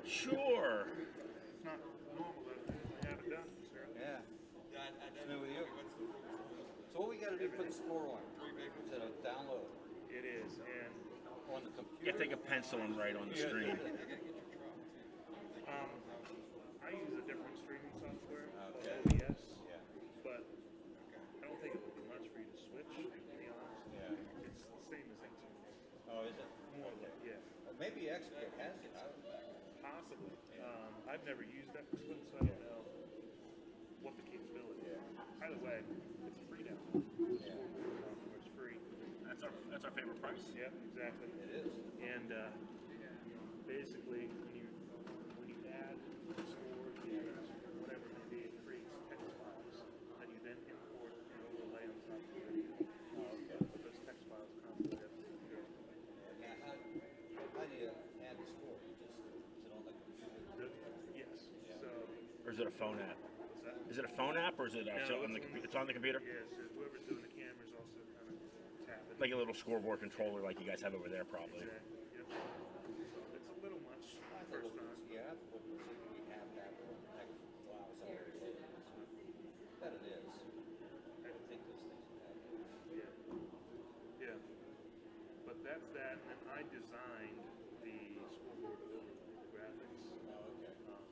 Sure. It's not normal that I haven't done this, sir. Yeah. It's new with you. So what we got to do, put the score on. Is it a download? It is, and On the computer? you take a pencil and write on the screen. I use a different streaming software, Okay. OBS, Yeah. but I don't think it would be much for you to switch, to be honest. Yeah. It's the same as X. Oh, is it? More or less, yeah. Well, maybe Expert has it. Possibly. I've never used that split, so I don't know what the capability is. Either way, it's free now. It's free. That's our favorite price. Yep, exactly. It is. And basically, when you add scores, whatever it may be, it creates text files that you then import and overlay on top of the video. Oh, okay. But those text files constantly have to go. Now, how do you add the score? You just, is it on the computer? Yes. Yeah. So, Or is it a phone app? what's that? Is it a phone app or is it No, on the computer? It's on the computer? Yes, whoever's doing the cameras also kind of tap it. Like a little scoreboard controller like you guys have over there probably. Exactly. Yep. So it's a little much I have to first look time. and see. Yeah, I have to look and see if we have that. Wow, it's already loaded. Bet it is. I don't think those things have it. Yeah. Yeah. But that's that, and then I designed the scoreboard building, the graphics. Oh, okay. I'll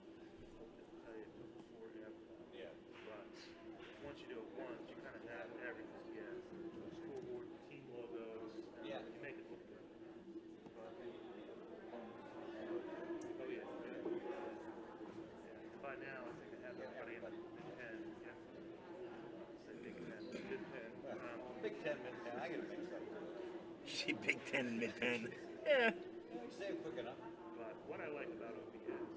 tell you before you have Yeah. but once you do it once, you kind of have everything. Yeah. Scoreboard, team logos, and Yeah. now, I think I have everybody in mid-10. Yeah. Say Big 10, mid-10. Big 10, mid-10. I get it mixed up. You see Big 10 and Mid 10. Yeah. You say it quick enough. But what I like about OBS,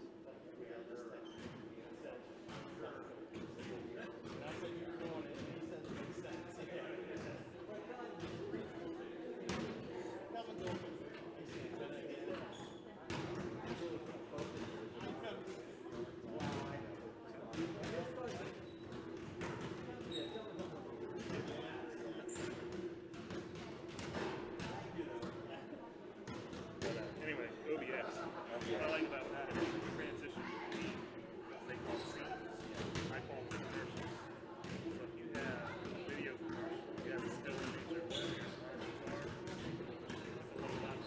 anyway, OBS. What I like about that is the transition between what they call scenes. I call them commercials. So if you have a video commercial, you have a still image of where your commercials are, it's a little lot of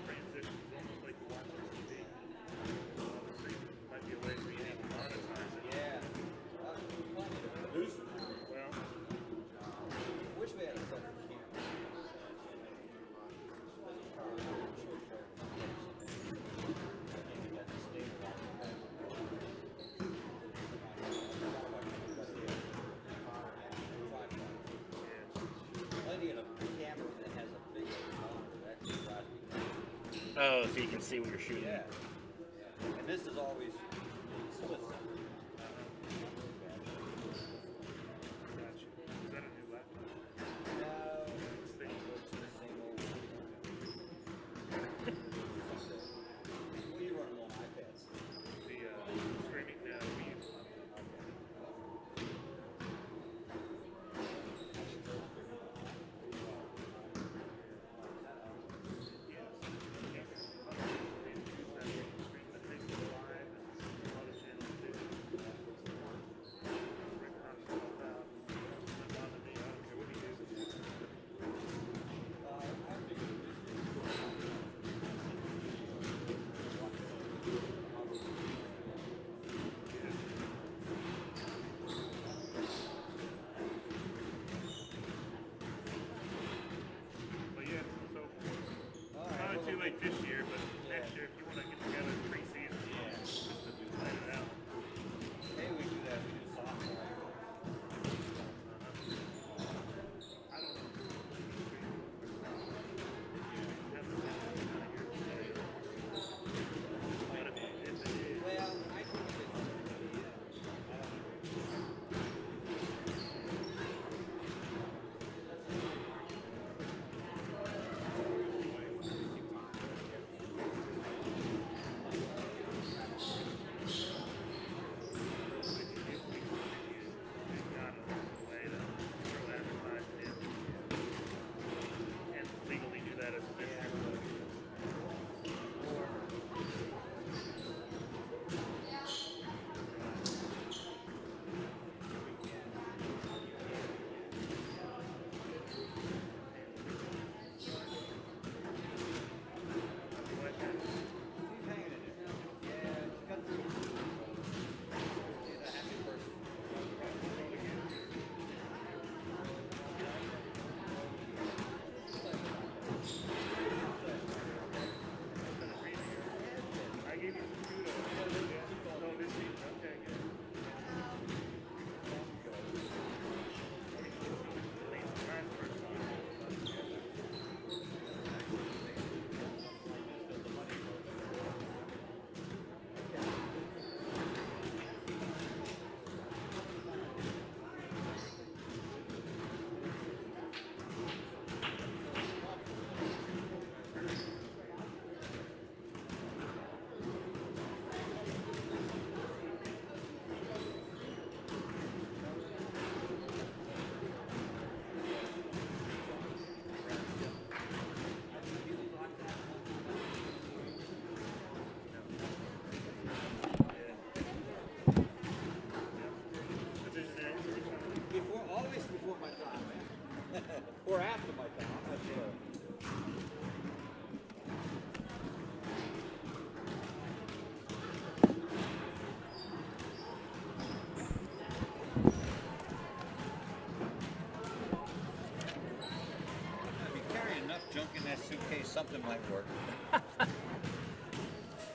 transitions, almost like you watch on TV. So it might be a way for you to monetize it. Yeah. Plenty to produce. Well, Wish we had a better camera. Plenty of a camera that has a big monitor. That drives me crazy. Oh, so you can see what you're shooting. Yeah. And this is always split. gotcha. Is that a new laptop? No, This thing it's the same old. Well, you run them on iPads. the streaming weave. But yeah, so not too late this year, but next year if you want to get together pre-season, just to plan it out. Maybe we do that. We do software. I don't know. Have the kind of year to say. But if it is, Well, I think it's legally do that as a business. She's hanging in there. Yeah, she's got the. She's a happy person. I gave you some kudos. Yeah. No, this season, okay, good. Always before my time. Or after my time, I'm not sure. I'd be carrying enough junk in that suitcase, something might work.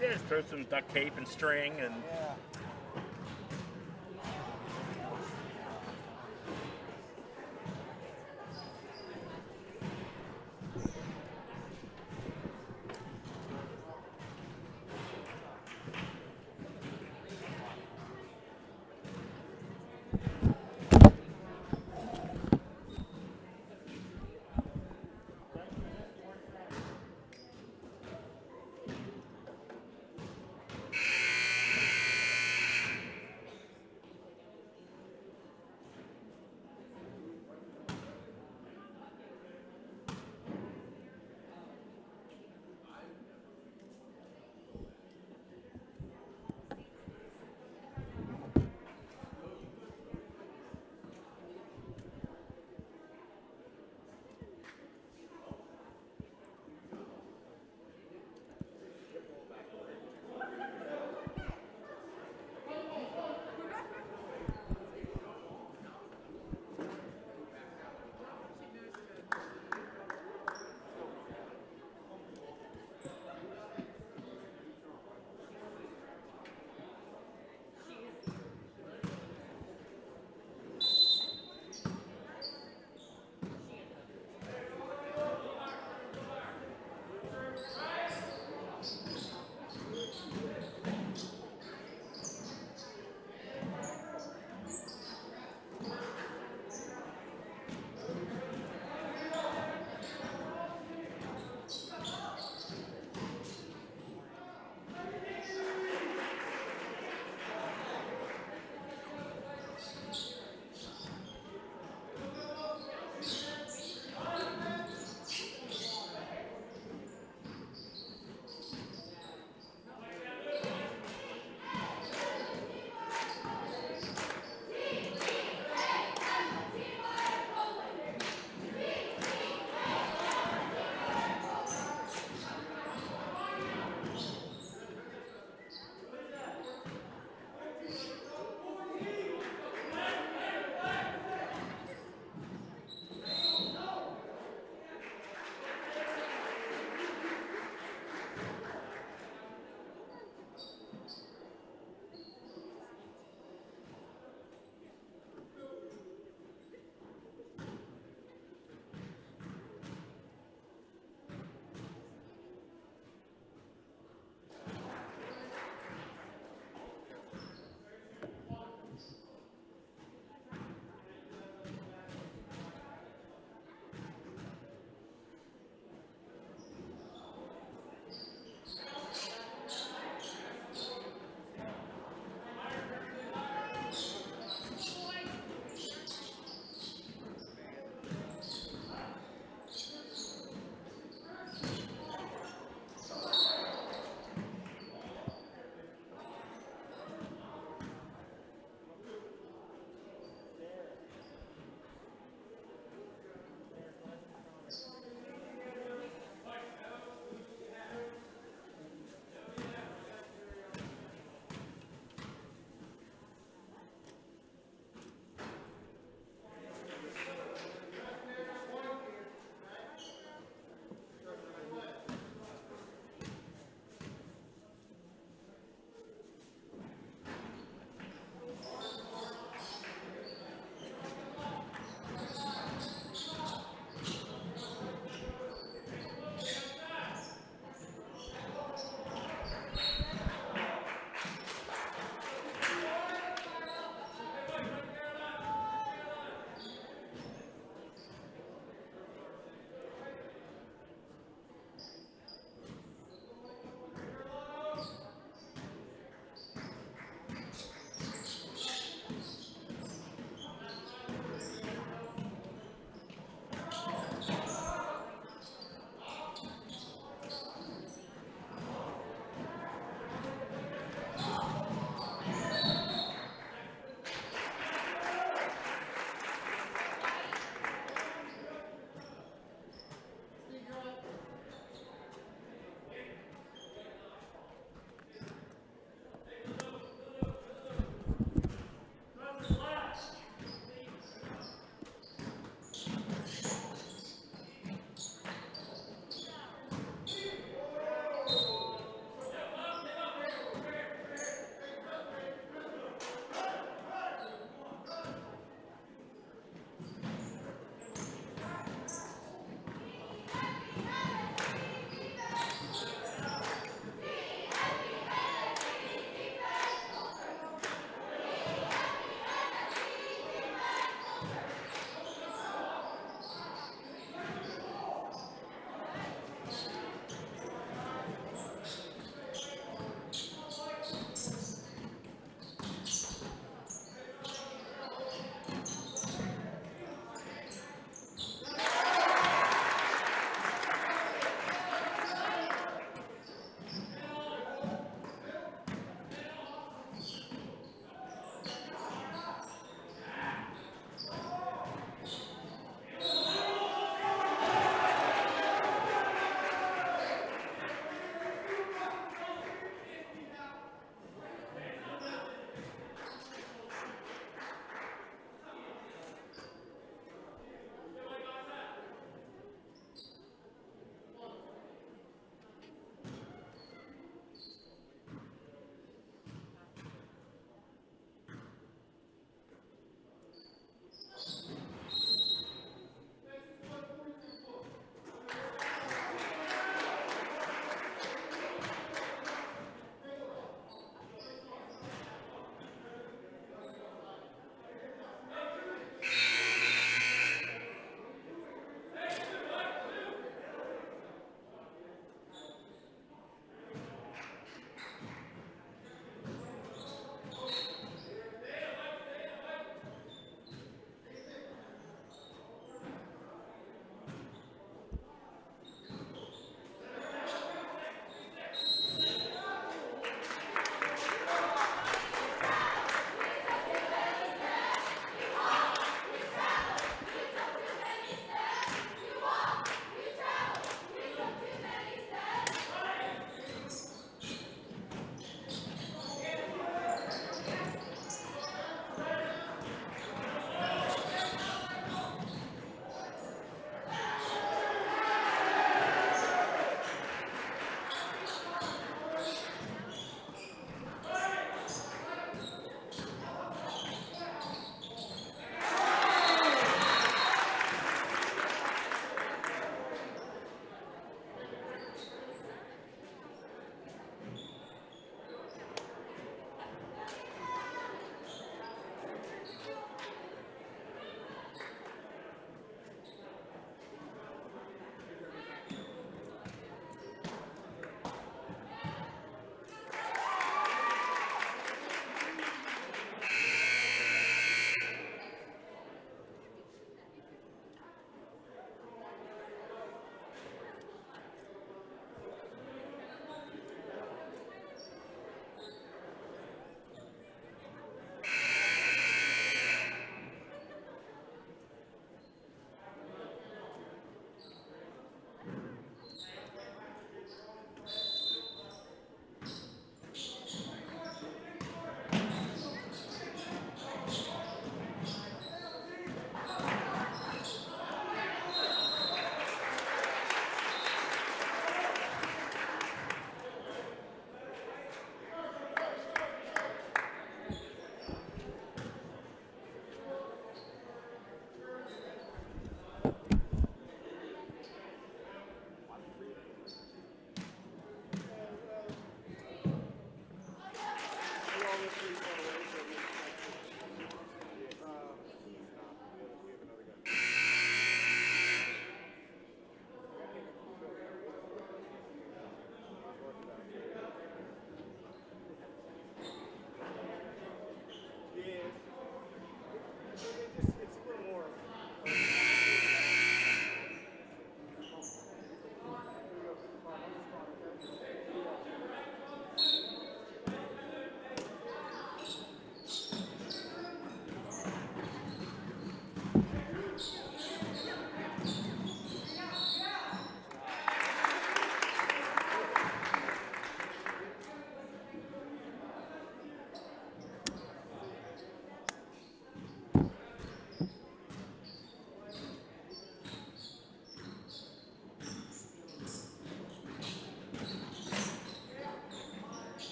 Yeah, just throw some duct tape and string and Yeah.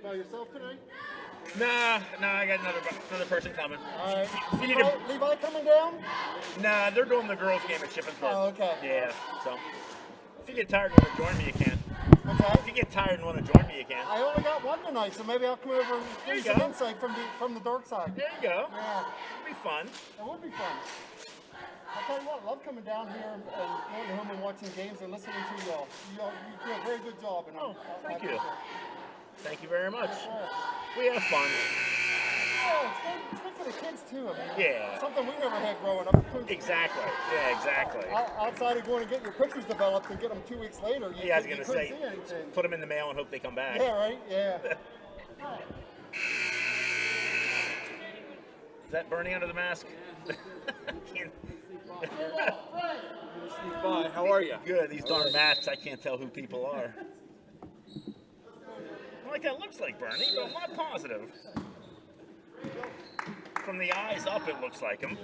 By yourself today? Nah, I got another person coming. All right. If you need to, Levi coming down? nah, they're doing the girls' game at Shippensburg. Oh, okay. Yeah, so if you get tired and want to join me, you can. What's that? If you get tired and want to join me, you can. I only got one tonight, so maybe I'll come over and There give you you some go. insight from the dark side. There you go. Yeah, It'll be fun. it would be fun. I'll tell you what, love coming down here and going home and watching games and listening to y'all. You do a very good job. And Thank you. Yeah, Thank you very much. sure. We have fun. It's good for the kids too. I mean, Yeah. something we never had growing up. Exactly. Yeah, exactly. Outside of going to get your pictures developed and get them 2 weeks later, you, Yeah, I was you gonna couldn't say, see anything. put them in the mail and hope they come back. Yeah, right. Yeah. Is that Bernie under the mask? Can't- Sneak by. How are you? Good. These darn masks, I can't tell who people are. Like that looks like Bernie, but I'm not positive. From the eyes up, it looks like him.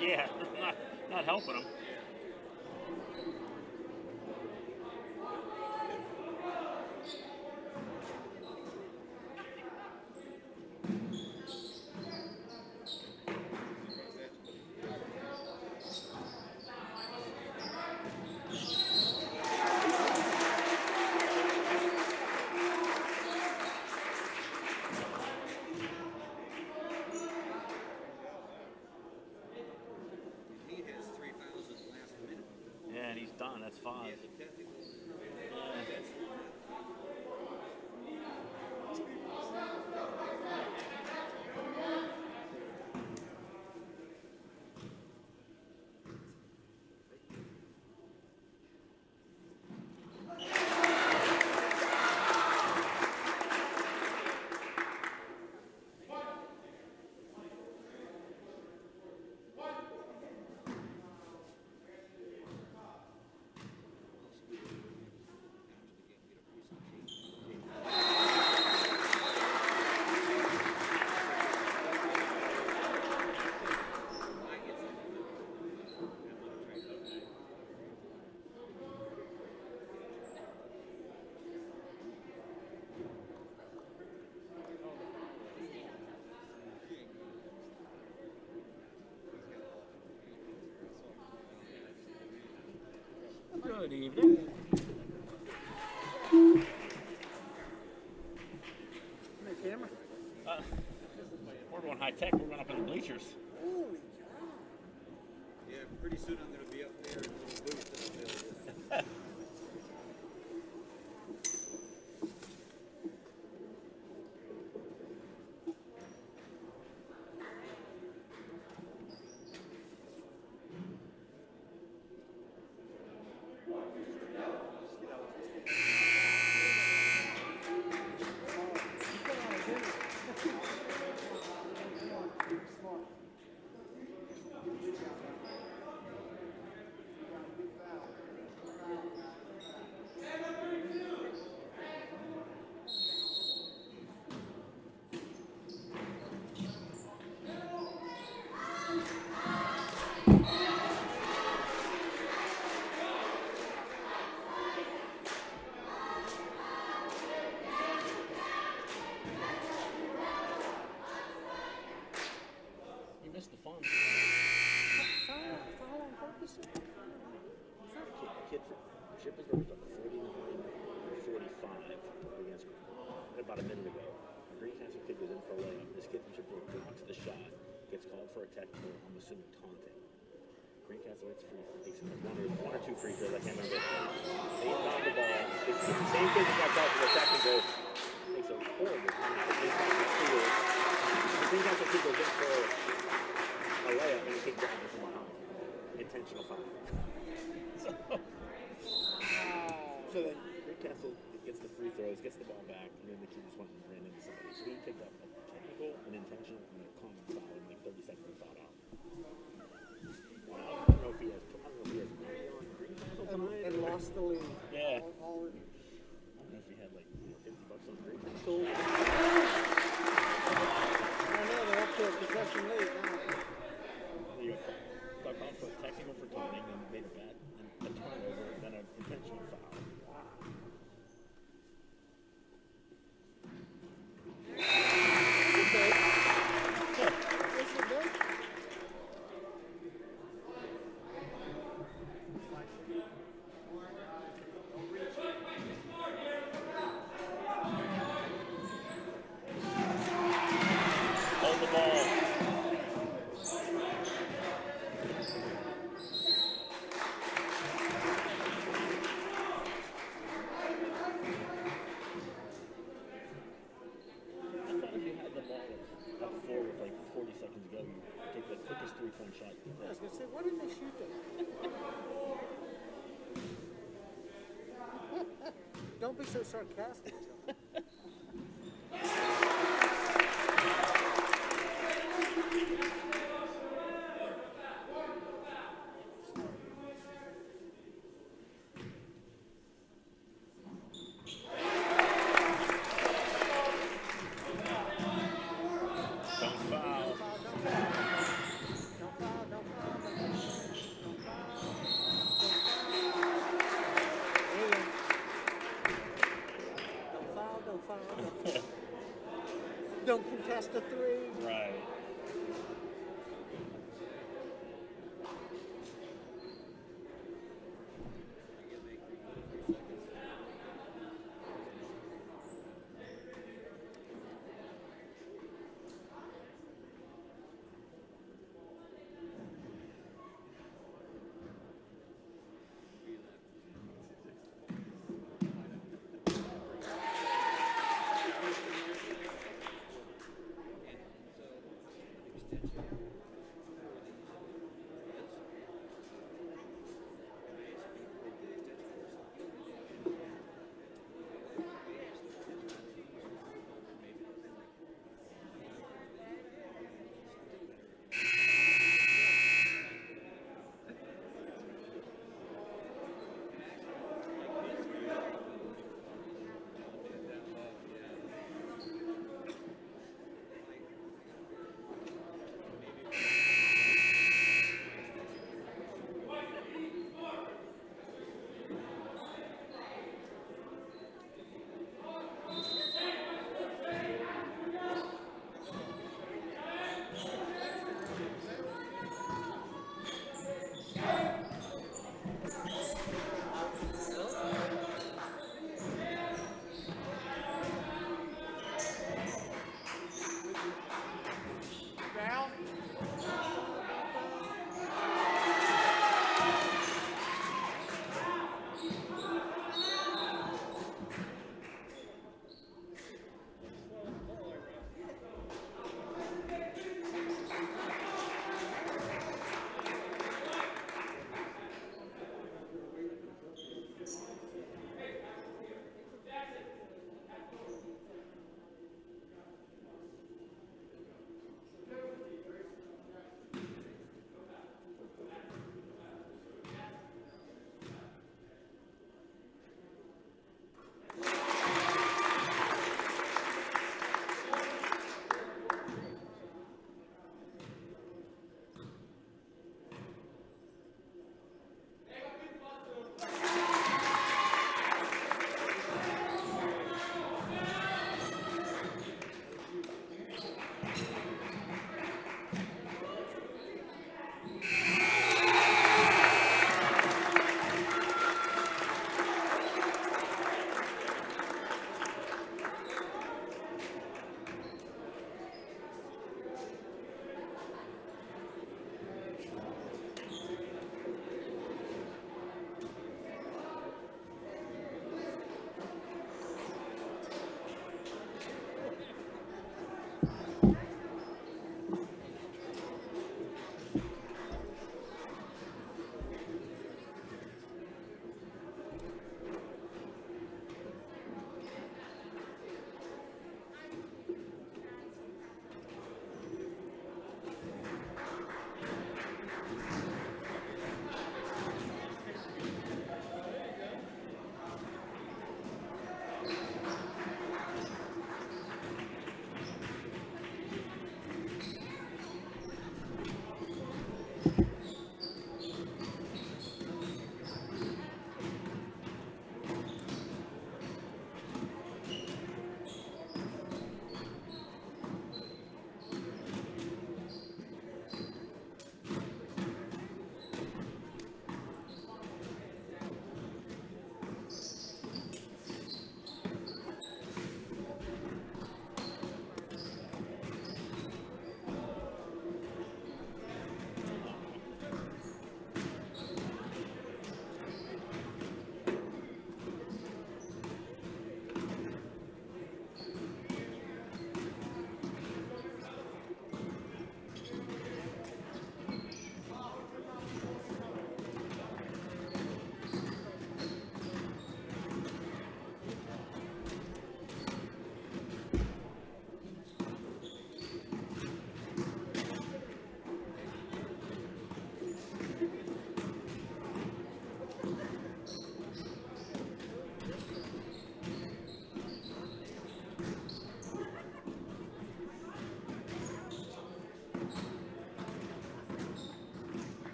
Yeah, not helping him. He has 3,000 last minute. Yeah, and he's done. That's 5. Yeah, but technically, Yeah. that's Good evening. Hey, camera. We're going high tech. We're going up in the bleachers. Holy yeah. Pretty soon I'm going to be up there in a little booth that I'm building. cow. against about a minute ago. A Greencastle kid goes in for a layup. This kid from Shippensburg blocks the shot, gets called for a technical, I'm assuming taunting. Greencastle hits free, takes one or two free throws, I can't remember. They inbound the ball. The same kid that got called for the technical makes a horrible pass. The Greencastle kid goes in for a layup and the kid grabs it from behind. Intentional foul. So then Greencastle gets the free throws, gets the ball back, and then the kid just went and ran into somebody. So he picked up a technical, an intentional, and a common foul in like 30 seconds and fouled out. I don't know if he has money on Greencastle tonight. And lost the lead. Yeah. I All don't know if he had like $50 on Greencastle. I know they're up to a possession lead now. He got called for technical for taunting and made a bad a turnover, then an intentional foul. Hold the ball. Shot. I was going to say, what did they shoot them? Don't be so sarcastic, John. Don't contest a three. Right.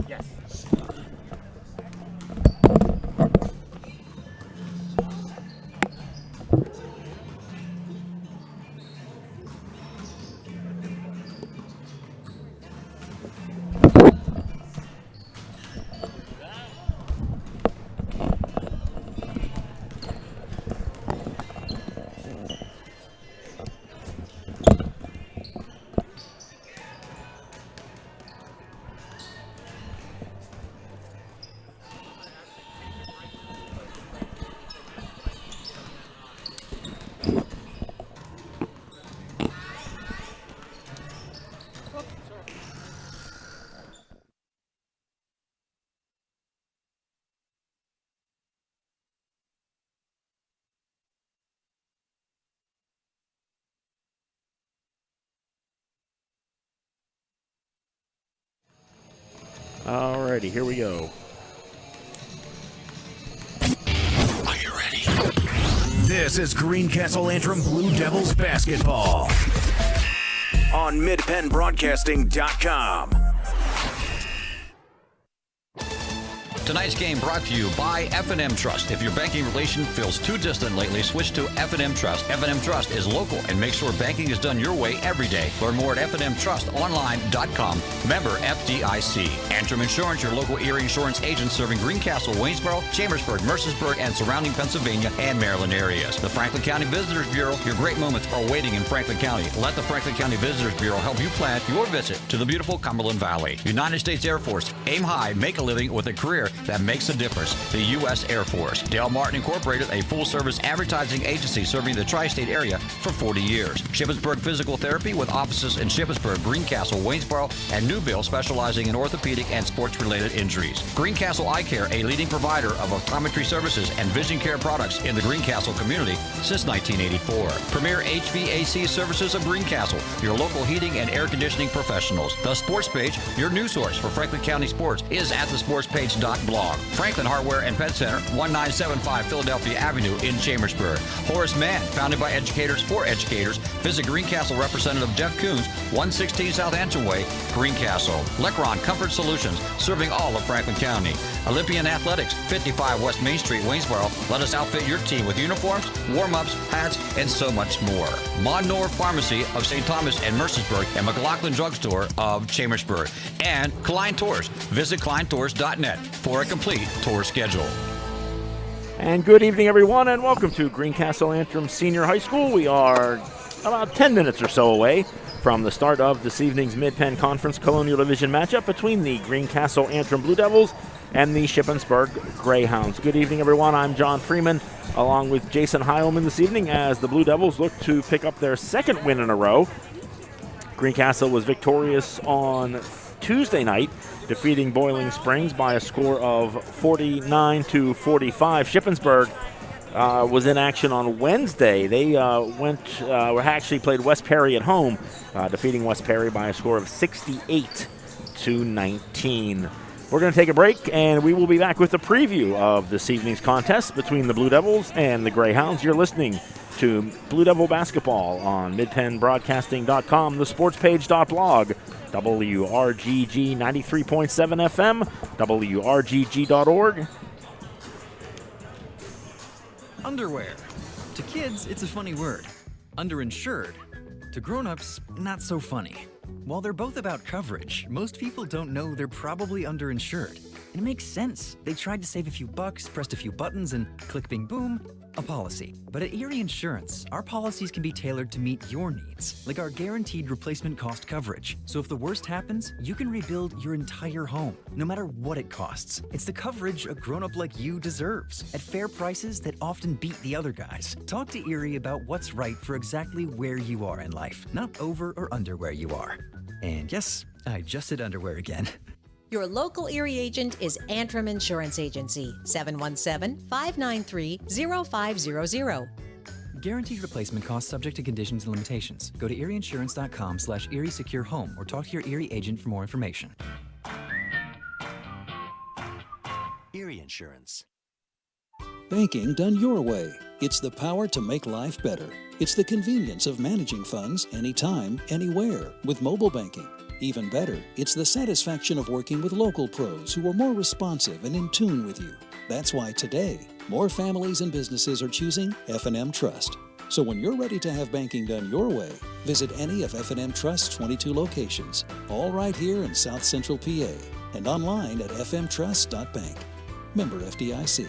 Yes. Alrighty, here we go. Are you ready? This is Greencastle Antrim Blue Devils basketball on midpennbroadcasting.com. Tonight's game brought to you by F&M Trust. If your banking relation feels too distant lately, switch to F&M Trust. F&M Trust is local and makes sure banking is done your way every day. Learn more at fnmtrustonline.com. Member FDIC. Antrim Insurance, your local Erie insurance agent serving Greencastle, Waynesboro, Chambersburg, Mercersburg, and surrounding Pennsylvania and Maryland areas. The Franklin County Visitors Bureau, your great moments are waiting in Franklin County. Let the Franklin County Visitors Bureau help you plan your visit to the beautiful Cumberland Valley. United States Air Force. Aim high, make a living with a career that makes a difference. The U.S. Air Force. Dale Martin Incorporated, a full-service advertising agency serving the tri-state area for 40 years. Shippensburg Physical Therapy with offices in Shippensburg, Greencastle, Waynesboro, and Newville, specializing in orthopedic and sports-related injuries. Greencastle Eye Care, a leading provider of optometry services and vision care products in the Greencastle community since 1984. Premier HVAC Services of Greencastle, your local heating and air conditioning professionals. The Sports Page, your news source for Franklin County sports, is at thesportspage.blog. Franklin Hardware and Pet Center, 1975 Philadelphia Avenue in Chambersburg. Horace Mann, founded by educators for educators. Visit Greencastle Representative Jeff Coons, 116 South Antrim Way, Greencastle. Lecron Comfort Solutions, serving all of Franklin County. Olympian Athletics, 55 West Main Street, Waynesboro. Let us outfit your team with uniforms, warm-ups, hats, and so much more. Monnour Pharmacy of St. Thomas and Mercersburg, and McLaughlin Drugstore of Chambersburg. And Klein Tours. Visit kleintours.net for a complete tour schedule. And good evening, everyone, and welcome to Greencastle Antrim Senior High School. We are about 10 minutes or so away from the start of this evening's Mid-Penn Conference Colonial Division matchup between the Greencastle Antrim Blue Devils and the Shippensburg Greyhounds. Good evening, everyone. I'm John Freeman, along with Jason Heilman this evening, as the Blue Devils look to pick up their second win in a row. Greencastle was victorious on Tuesday night, defeating Boiling Springs by a score of 49-45. Shippensburg was in action on Wednesday. They actually played West Perry at home, defeating West Perry by a score of 68-19. We're going to take a break, and we will be back with a preview of this evening's contest between the Blue Devils and the Greyhounds. You're listening to Blue Devil Basketball on midpennbroadcasting.com, the sportspage.blog, WRGG 93.7 FM, WRGG.org. Underwear. To kids, it's a funny word. Underinsured. To grown-ups, not so funny. While they're both about coverage, most people don't know they're probably underinsured. And it makes sense. They tried to save a few bucks, pressed a few buttons, and click, bing, boom, a policy. But at Erie Insurance, our policies can be tailored to meet your needs, like our guaranteed replacement cost coverage. So if the worst happens, you can rebuild your entire home, no matter what it costs. It's the coverage a grown-up like you deserves, at fair prices that often beat the other guys. Talk to Erie about what's right for exactly where you are in life, not over or under where you are. And yes, I just said underwear again. Your local Erie agent is Antrim Insurance Agency, 717-593-0500. Guaranteed replacement costs subject to conditions and limitations. Go to erieinsurance.com/Erie Secure Home or talk to your Erie agent for more information. Erie Insurance. Banking done your way. It's the power to make life better. It's the convenience of managing funds anytime, anywhere with mobile banking. Even better, it's the satisfaction of working with local pros who are more responsive and in tune with you. That's why today, more families and businesses are choosing F&M Trust. So when you're ready to have banking done your way, visit any of F&M Trust's 22 locations, all right here in South Central PA, and online at fmtrust.bank. Member FDIC.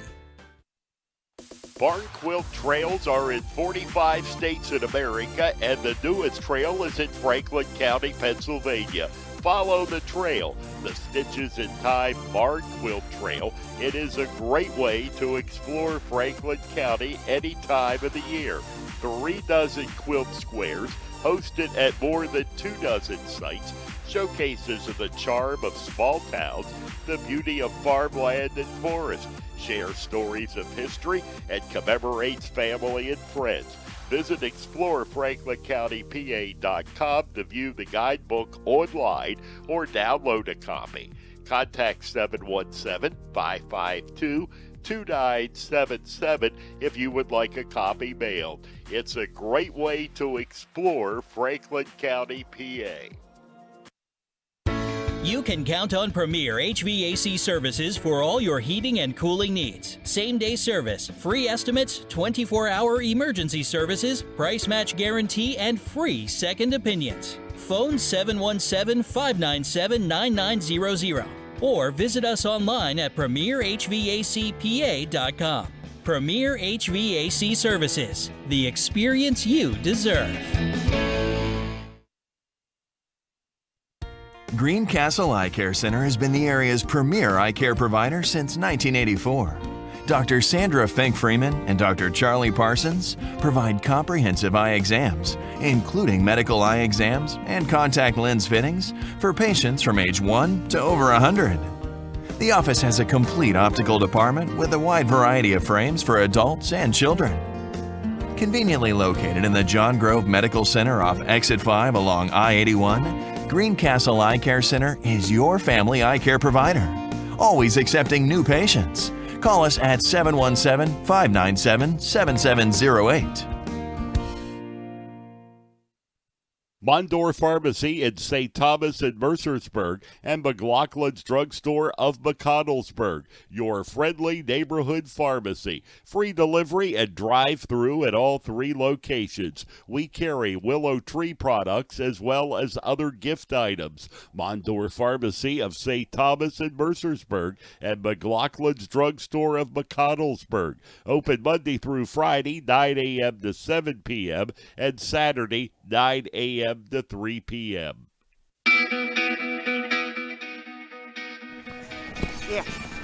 Barn Quilt Trails are in 45 states in America, and the newest trail is in Franklin County, Pennsylvania. Follow the trail, the Stitches in Time Barn Quilt Trail. It is a great way to explore Franklin County any time of the year. 3 dozen quilt squares, hosted at more than 2 dozen sites, showcases of the charm of small towns, the beauty of farmland and forest, share stories of history, and commemorates family and friends. Visit ExploreFranklinCountyPA.com to view the guidebook online or download a copy. Contact 717-552-2977 if you would like a copy mailed. It's a great way to explore Franklin County, PA. You can count on Premier HVAC services for all your heating and cooling needs. Same-day service, free estimates, 24-hour emergency services, price match guarantee, and free second opinions. Phone 717-597-9900 or visit us online at premierhvacpa.com. Premier HVAC Services, the experience you deserve. Greencastle Eye Care Center has been the area's premier eye care provider since 1984. Dr. Sandra Fink-Freeman and Dr. Charlie Parsons provide comprehensive eye exams, including medical eye exams and contact lens fittings for patients from age 1 to over 100. The office has a complete optical department with a wide variety of frames for adults and children. Conveniently located in the John Grove Medical Center off Exit 5 along I-81, Greencastle Eye Care Center is your family eye care provider, always accepting new patients. Call us at 717-597-7708. Mondor Pharmacy in St. Thomas and Mercersburg, and McLaughlin's Drugstore of McConnellsburg, your friendly neighborhood pharmacy. Free delivery and drive-through at all 3 locations. We carry Willow Tree products as well as other gift items. Mondor Pharmacy of St. Thomas and Mercersburg, and McLaughlin's Drugstore of McConnellsburg. Open Monday through Friday, 9 a.m. to 7 p.m., and Saturday, 9 a.m. to 3 p.m.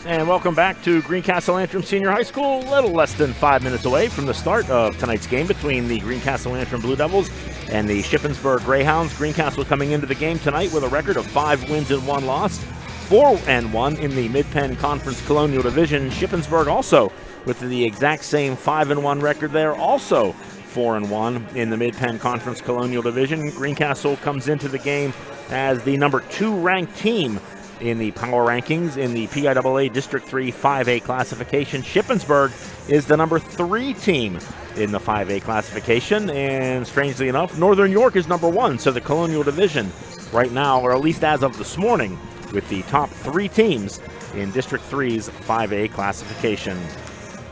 And welcome back to Greencastle Antrim Senior High School, a little less than 5 minutes away from the start of tonight's game between the Greencastle Antrim Blue Devils and the Shippensburg Greyhounds. Greencastle coming into the game tonight with a record of 5 wins and 1 loss, 4-1 in the Mid-Penn Conference Colonial Division. Shippensburg also with the exact same 5-1 record there, also 4-1 in the Mid-Penn Conference Colonial Division. Greencastle comes into the game as the number 2 ranked team in the power rankings in the PIAA District 3 5A classification. Shippensburg is the number 3 team in the 5A classification, and strangely enough, Northern York is number 1. So the Colonial Division right now, or at least as of this morning, with the top 3 teams in District 3's 5A classification.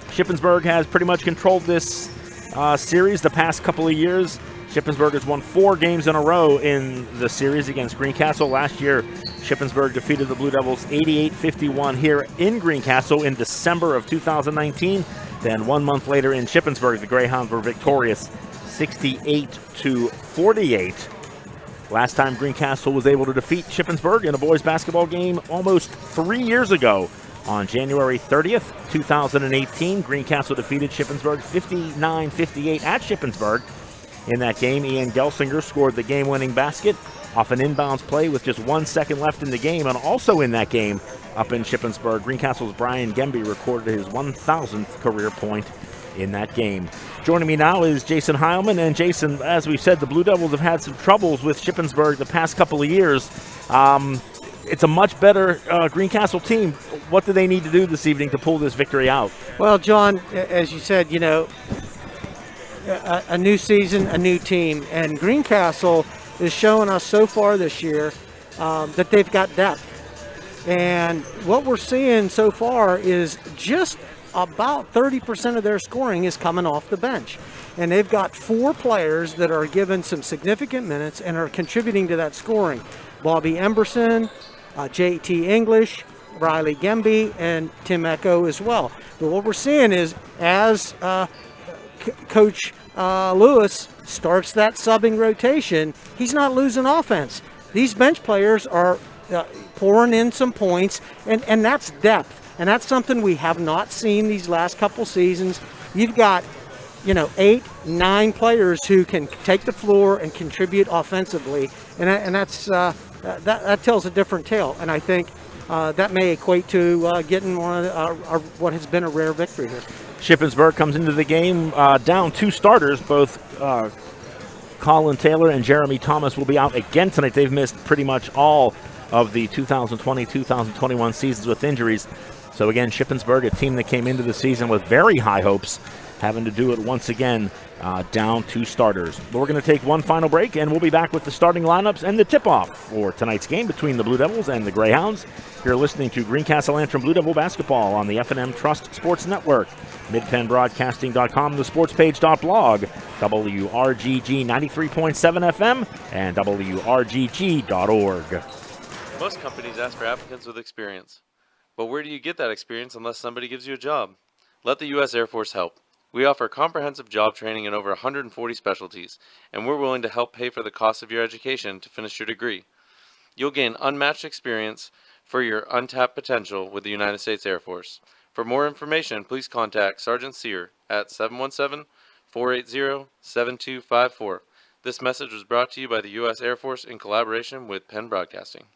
Shippensburg has pretty much controlled this series the past couple of years. Shippensburg has won 4 games in a row in the series against Greencastle. Last year, Shippensburg defeated the Blue Devils 88-51 here in Greencastle in December of 2019. Then 1 month later in Shippensburg, the Greyhounds were victorious 68-48. Last time Greencastle was able to defeat Shippensburg in a boys basketball game almost 3 years ago. On January 30th, 2018, Greencastle defeated Shippensburg 59-58 at Shippensburg. In that game, Ian Gelsinger scored the game-winning basket off an inbounds play with just 1 second left in the game. And also in that game up in Shippensburg, Greencastle's Brian Gemby recorded his 1,000th career point in that game. Joining me now is Jason Heilman. And Jason, as we said, the Blue Devils have had some troubles with Shippensburg the past couple of years. It's a much better Greencastle team. what do they need to do this evening to pull this victory out? Well, John, as you said, a new season, a new team, and Greencastle is showing us so far this year that they've got depth. And what we're seeing so far is just about 30% of their scoring is coming off the bench. And they've got 4 players that are given some significant minutes and are contributing to that scoring. Bobby Emberson, J.T. English, Riley Gemby, and Tim Echo as well. But what we're seeing is as Coach Lewis starts that subbing rotation, he's not losing offense. These bench players are pouring in some points, and that's depth. And that's something we have not seen these last couple seasons. You've got, 8, 9 players who can take the floor and contribute offensively, and that's that tells a different tale. And I think that may equate to getting one of what has been a rare victory here. Shippensburg comes into the game down 2 starters. Both Colin Taylor and Jeremy Thomas will be out again tonight. They've missed pretty much all of the 2020-2021 seasons with injuries. So again, Shippensburg, a team that came into the season with very high hopes, having to do it once again, down 2 starters. But we're going to take one final break, and we'll be back with the starting lineups and the tip-off for tonight's game between the Blue Devils and the Greyhounds. You're listening to Greencastle Antrim Blue Devil basketball on the F&M Trust Sports Network, MidPennBroadcasting.com, the sportspage.blog, WRGG 93.7 FM, and WRGG.org. Most companies ask for applicants with experience. But where do you get that experience unless somebody gives you a job? Let the U.S. Air Force help. We offer comprehensive job training in over 140 specialties, and we're willing to help pay for the cost of your education to finish your degree. You'll gain unmatched experience for your untapped potential with the United States Air Force. For more information, please contact Sergeant Sear at 717-480-7254. This message was brought to you by the U.S. Air Force in collaboration with Penn Broadcasting.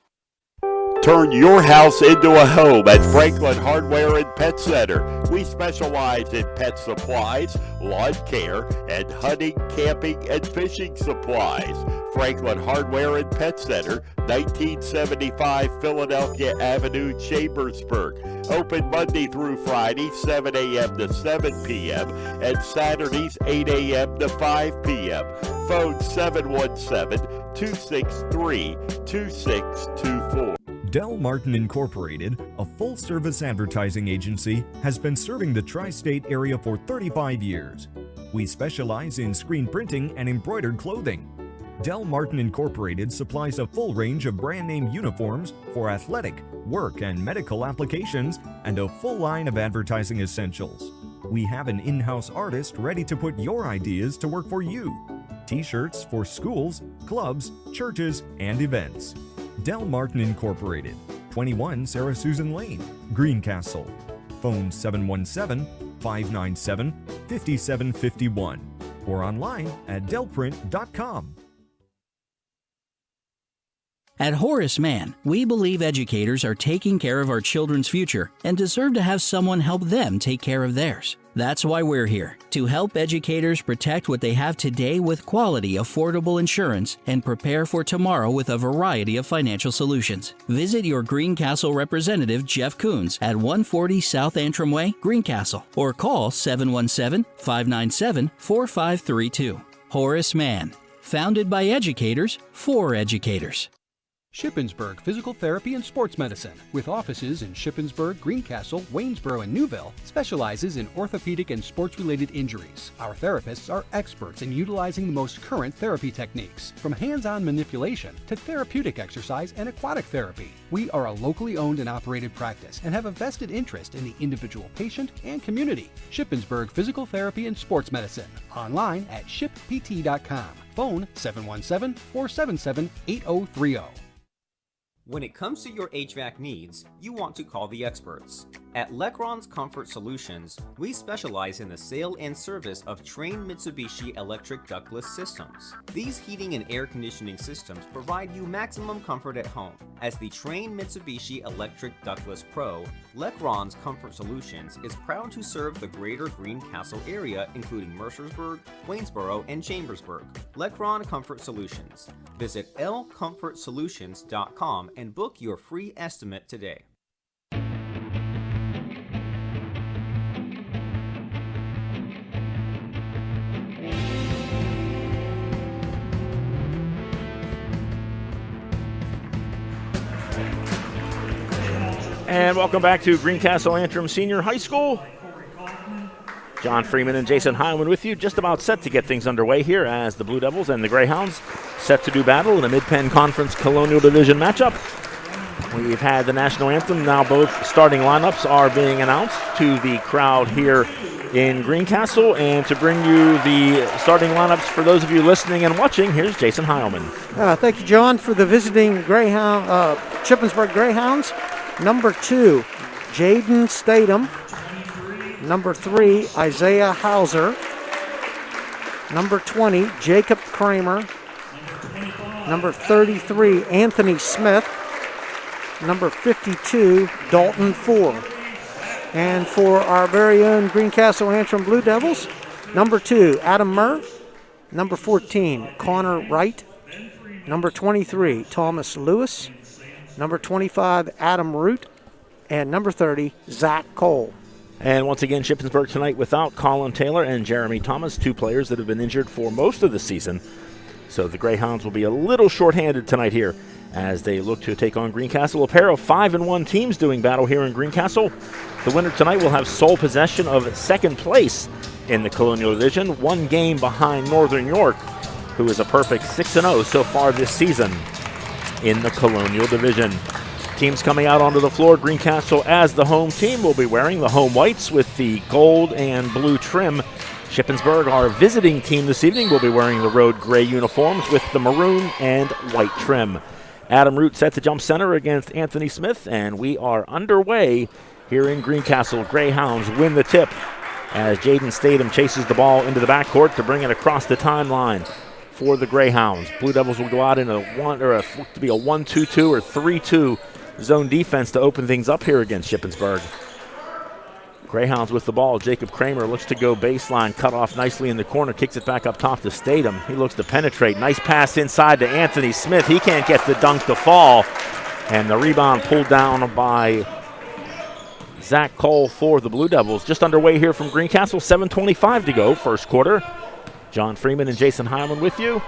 Turn your house into a home at Franklin Hardware and Pet Center. We specialize in pet supplies, lawn care, and hunting, camping, and fishing supplies. Franklin Hardware and Pet Center, 1975 Philadelphia Avenue, Chambersburg. Open Monday through Friday, 7 a.m. to 7 p.m. and Saturdays, 8 a.m. to 5 p.m. Phone 717-263-2624. Del Martin Incorporated, a full-service advertising agency, has been serving the tri-state area for 35 years. We specialize in screen printing and embroidered clothing. Del Martin Incorporated supplies a full range of brand-name uniforms for athletic, work, and medical applications, and a full line of advertising essentials. We have an in-house artist ready to put your ideas to work for you. T-shirts for schools, clubs, churches, and events. Del Martin Incorporated, 21 Sarah Susan Lane, Greencastle. Phone 717-597-5751 or online at delprint.com. At Horace Mann, we believe educators are taking care of our children's future and deserve to have someone help them take care of theirs. That's why we're here, to help educators protect what they have today with quality, affordable insurance and prepare for tomorrow with a variety of financial solutions. Visit your Greencastle representative, Jeff Coons, at 140 South Antrim Way, Greencastle, or call 717-597-4532. Horace Mann, founded by educators for educators. Shippensburg Physical Therapy and Sports Medicine, with offices in Shippensburg, Greencastle, Waynesboro, and Newville, specializes in orthopedic and sports-related injuries. Our therapists are experts in utilizing the most current therapy techniques, from hands-on manipulation to therapeutic exercise and aquatic therapy. We are a locally owned and operated practice and have a vested interest in the individual patient and community. Shippensburg Physical Therapy and Sports Medicine, online at shippt.com. Phone 717-477-8030. When it comes to your HVAC needs, you want to call the experts. At Lecron's Comfort Solutions, we specialize in the sale and service of Trane Mitsubishi electric ductless systems. These heating and air conditioning systems provide you maximum comfort at home. As the Trane Mitsubishi Electric Ductless Pro, Lecron's Comfort Solutions is proud to serve the greater Greencastle area, including Mercersburg, Waynesboro, and Chambersburg. Lecron Comfort Solutions. Visit lcomfortsolutions.com and book your free estimate today. And welcome back to Greencastle Antrim Senior High School. John Freeman and Jason Heilman with you, just about set to get things underway here as the Blue Devils and the Greyhounds set to do battle in a Mid-Penn Conference Colonial Division matchup. We've had the national anthem. Now both starting lineups are being announced to the crowd here in Greencastle. And to bring you the starting lineups for those of you listening and watching, here's Jason Heilman. Thank you, John, for the visiting Greyhound, Shippensburg Greyhounds. Number 2, Jaden Statham. Number 3, Isaiah Hauser. Number 20, Jacob Kramer. Number 33, Anthony Smith. Number 52, Dalton Ford. And for our very own Greencastle Antrim Blue Devils, number 2, Adam Murr. Number 14, Connor Wright. Number 23, Thomas Lewis. Number 25, Adam Root. And number 30, Zach Cole. And once again, Shippensburg tonight without Colin Taylor and Jeremy Thomas, 2 players that have been injured for most of the season. So the Greyhounds will be a little shorthanded tonight here as they look to take on Greencastle. A pair of 5-1 teams doing battle here in Greencastle. The winner tonight will have sole possession of second place in the Colonial Division, 1 game behind Northern York, who is a perfect 6-0 so far this season in the Colonial Division. Teams coming out onto the floor. Greencastle as the home team will be wearing the home whites with the gold and blue trim. Shippensburg, our visiting team this evening, will be wearing the road gray uniforms with the maroon and white trim. Adam Root set to jump center against Anthony Smith, and we are underway here in Greencastle. Greyhounds win the tip as Jaden Statham chases the ball into the backcourt to bring it across the timeline for the Greyhounds. Blue Devils will go out in a 1-2-2 or 3-2 zone defense to open things up here against Shippensburg. Greyhounds with the ball. Jacob Kramer looks to go baseline, cut off nicely in the corner, kicks it back up top to Statham. He looks to penetrate. Nice pass inside to Anthony Smith. He can't get the dunk to fall. And the rebound pulled down by Zach Cole for the Blue Devils. Just underway here from Greencastle, 7:25 to go, first quarter. John Freeman and Jason Heilman with you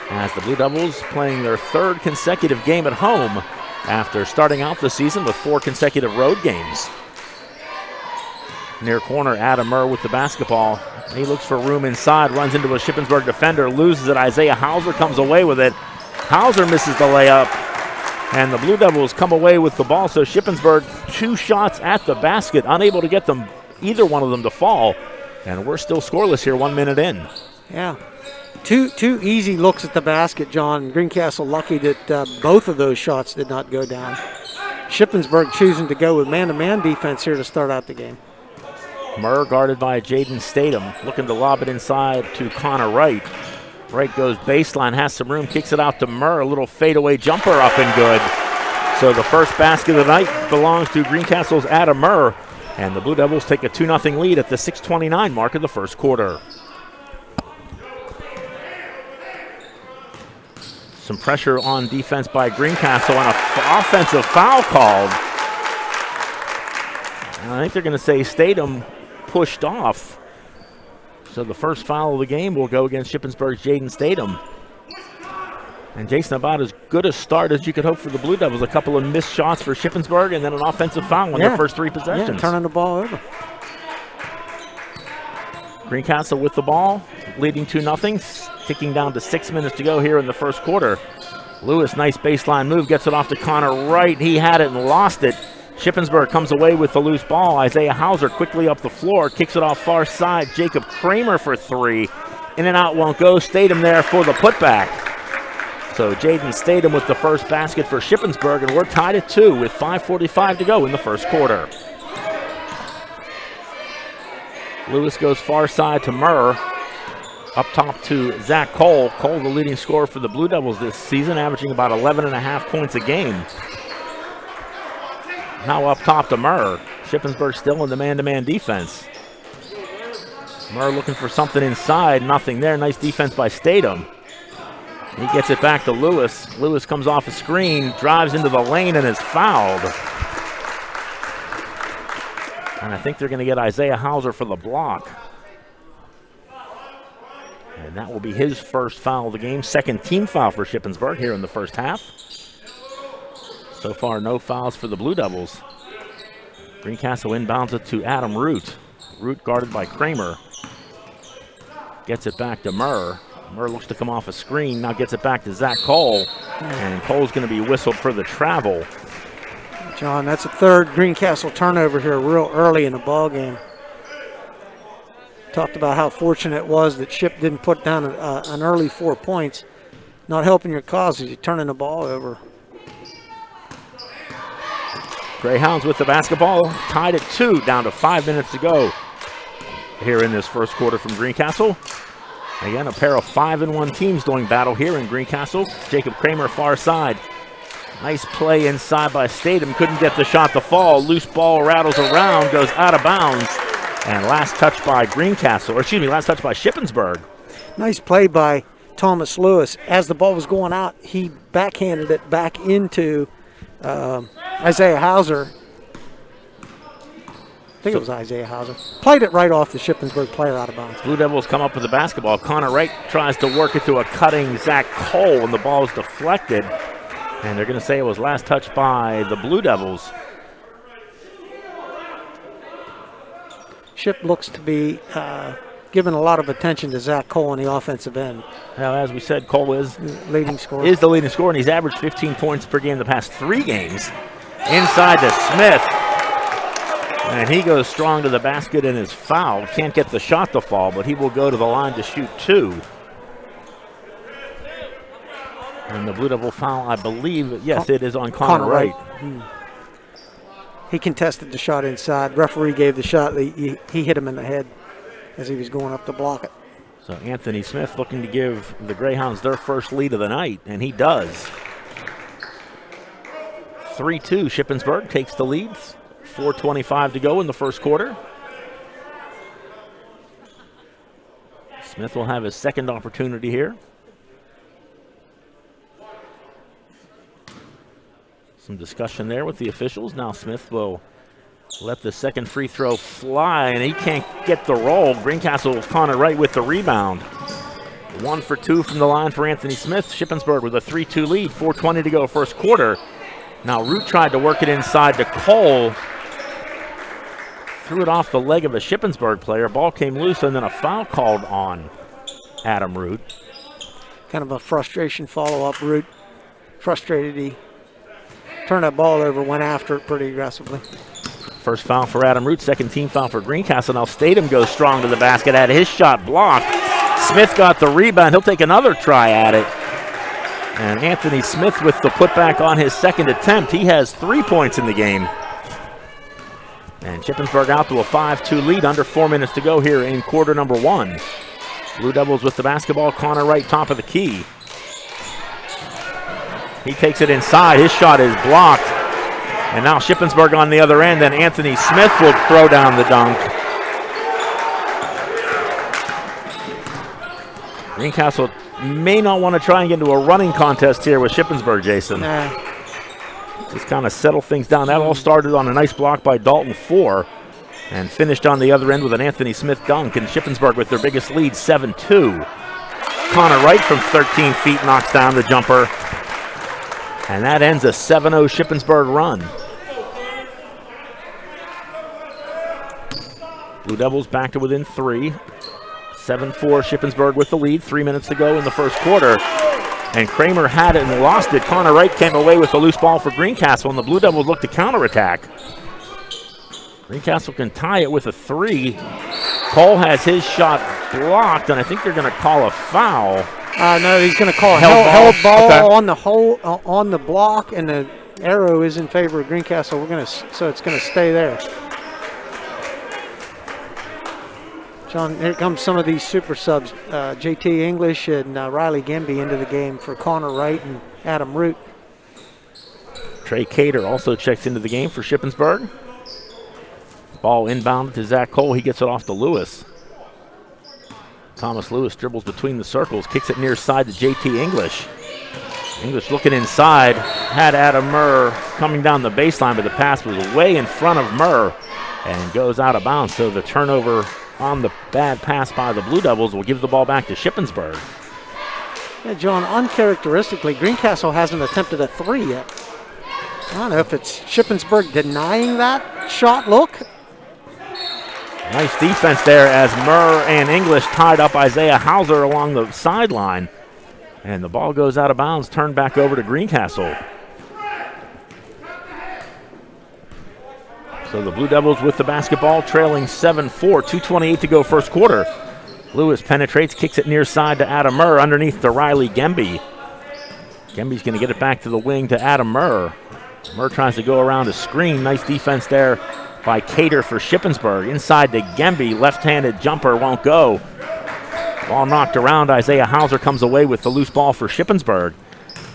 as the Blue Devils playing their 3rd consecutive game at home after starting out the season with 4 consecutive road games. Near corner, Adam Murr with the basketball. He looks for room inside, runs into a Shippensburg defender, loses it. Isaiah Hauser comes away with it. Hauser misses the layup, and the Blue Devils come away with the ball. So Shippensburg, 2 shots at the basket, unable to get them, either one of them to fall. And we're still scoreless here 1 minute in. Yeah. Two easy looks at the basket, John. Greencastle lucky that both of those shots did not go down. Shippensburg choosing to go with man-to-man defense here to start out the game. Murr guarded by Jaden Statham, looking to lob it inside to Connor Wright. Wright goes baseline, has some room, kicks it out to Murr. A little fadeaway jumper up and good. So the first basket of the night belongs to Greencastle's Adam Murr, and the Blue Devils take a 2-0 lead at the 6:29 mark of the first quarter. Some pressure on defense by Greencastle and an offensive foul called. And I think they're going to say Statham pushed off. So the first foul of the game will go against Shippensburg's Jaden Statham. And Jason, about as good a start as you could hope for the Blue Devils. A couple of missed shots for Shippensburg and then an offensive foul in their first 3 possessions. Yeah, turning the ball over. Greencastle with the ball, leading 2-0, ticking down to 6 minutes to go here in the first quarter. Lewis, nice baseline move, gets it off to Connor Wright. He had it and lost it. Shippensburg comes away with the loose ball. Isaiah Hauser quickly up the floor, kicks it off far side. Jacob Kramer for 3. In and out won't go. Statham there for the putback. So Jaden Statham with the first basket for Shippensburg, and we're tied at 2 with 5:45 to go in the first quarter. Lewis goes far side to Murr. Up top to Zach Cole. Cole, the leading scorer for the Blue Devils this season, averaging about 11.5 points a game. Now up top to Murr. Shippensburg still in the man-to-man defense. Murr looking for something inside. Nothing there. Nice defense by Statham. He gets it back to Lewis. Lewis comes off a screen, drives into the lane, and is fouled. And I think they're going to get Isaiah Hauser for the block. And that will be his first foul of the game. Second team foul for Shippensburg here in the first half. So far, no fouls for the Blue Devils. Greencastle inbounds it to Adam Root. Root guarded by Kramer. Gets it back to Murr. Murr looks to come off a screen, now gets it back to Zach Cole. And Cole's going to be whistled for the travel. John, that's a third Greencastle turnover here real early in the ball game. Talked about how fortunate it was that Ship didn't put down an early 4 points. Not helping your cause as you're turning the ball over. Greyhounds with the basketball, tied at 2, down to 5 minutes to go here in this first quarter from Greencastle. Again, a pair of 5-1 teams doing battle here in Greencastle. Jacob Kramer, far side. Nice play inside by Statham. Couldn't get the shot to fall. Loose ball rattles around, goes out of bounds. And last touch by Greencastle, or excuse me, last touch by Shippensburg. Nice play by Thomas Lewis. As the ball was going out, he backhanded it back into Isaiah Hauser. I think it was Isaiah Hauser. Played it right off the Shippensburg player out of bounds. Blue Devils come up with the basketball. Connor Wright tries to work it to a cutting Zach Cole, and the ball is deflected. And they're going to say it was last touch by the Blue Devils. Ship looks to be giving a lot of attention to Zach Cole on the offensive end. Now, as we said, Cole is leading scorer. Is the leading scorer, and he's averaged 15 points per game the past 3 games. Inside to Smith. And he goes strong to the basket and is fouled. Can't get the shot to fall, but he will go to the line to shoot 2. And the Blue Devil foul, I believe, yes, it is on Connor Wright. He contested the shot inside. Referee gave the shot. He hit him in the head as he was going up to block it. So Anthony Smith looking to give the Greyhounds their first lead of the night, and he does. 3-2, Shippensburg takes the lead. 4:25 to go in the first quarter. Smith will have his second opportunity here. Some discussion there with the officials. Now Smith will let the second free throw fly, and he can't get the roll. Greencastle, Connor Wright with the rebound. 1 for 2 from the line for Anthony Smith. Shippensburg with a 3-2 lead, 4:20 to go first quarter. Now Root tried to work it inside to Cole. Threw it off the leg of a Shippensburg player. Ball came loose, and then a foul called on Adam Root. Kind of a frustration follow-up. Root frustrated. He turned that ball over, went after it pretty aggressively. First foul for Adam Root, second team foul for Greencastle. Now Statham goes strong to the basket, had his shot blocked. Smith got the rebound. He'll take another try at it. And Anthony Smith with the putback on his second attempt. He has 3 points in the game. And Shippensburg out to a 5-2 lead, under 4 minutes to go here in quarter number 1. Blue Devils with the basketball. Connor Wright top of the key. He takes it inside. His shot is blocked. And now Shippensburg on the other end, and Anthony Smith will throw down the dunk. Greencastle may not want to try and get into a running contest here with Shippensburg, Jason. Just kind of settle things down. That all started on a nice block by Dalton 4 and finished on the other end with an Anthony Smith dunk. And Shippensburg with their biggest lead, 7-2. Connor Wright from 13 feet knocks down the jumper. And that ends a 7-0 Shippensburg run. Blue Devils back to within 3. 7-4 Shippensburg with the lead. 3 minutes to go in the first quarter. And Kramer had it and lost it. Connor Wright came away with the loose ball for Greencastle, and the Blue Devils look to counterattack. Greencastle can tie it with a 3. Cole has his shot blocked, and I think they're going to call a foul. No, he's going to call a held ball okay. On the hole, on the block, and the arrow is in favor of Greencastle. So it's going to stay there. John, here comes some of these super subs. JT English and Riley Gimby into the game for Connor Wright and Adam Root. Trey Cater also checks into the game for Shippensburg. Ball inbound to Zach Cole. He gets it off to Lewis. Thomas Lewis dribbles between the circles, kicks it near side to JT English. English looking inside, had Adam Murr coming down the baseline, but the pass was way in front of Murr and goes out of bounds. So the turnover on the bad pass by the Blue Devils will give the ball back to Shippensburg. Yeah, John, uncharacteristically, Greencastle hasn't attempted a 3 yet. I don't know if it's Shippensburg denying that shot look. Nice defense there as Murr and English tied up Isaiah Hauser along the sideline. And the ball goes out of bounds, turned back over to Greencastle. So the Blue Devils with the basketball, trailing 7-4, 2:28 to go first quarter. Lewis penetrates, kicks it near side to Adam Murr, underneath to Riley Gemby. Gemby's going to get it back to the wing to Adam Murr. Murr tries to go around a screen. Nice defense there by Cater for Shippensburg. Inside to Gemby, left-handed jumper won't go. Ball knocked around. Isaiah Hauser comes away with the loose ball for Shippensburg.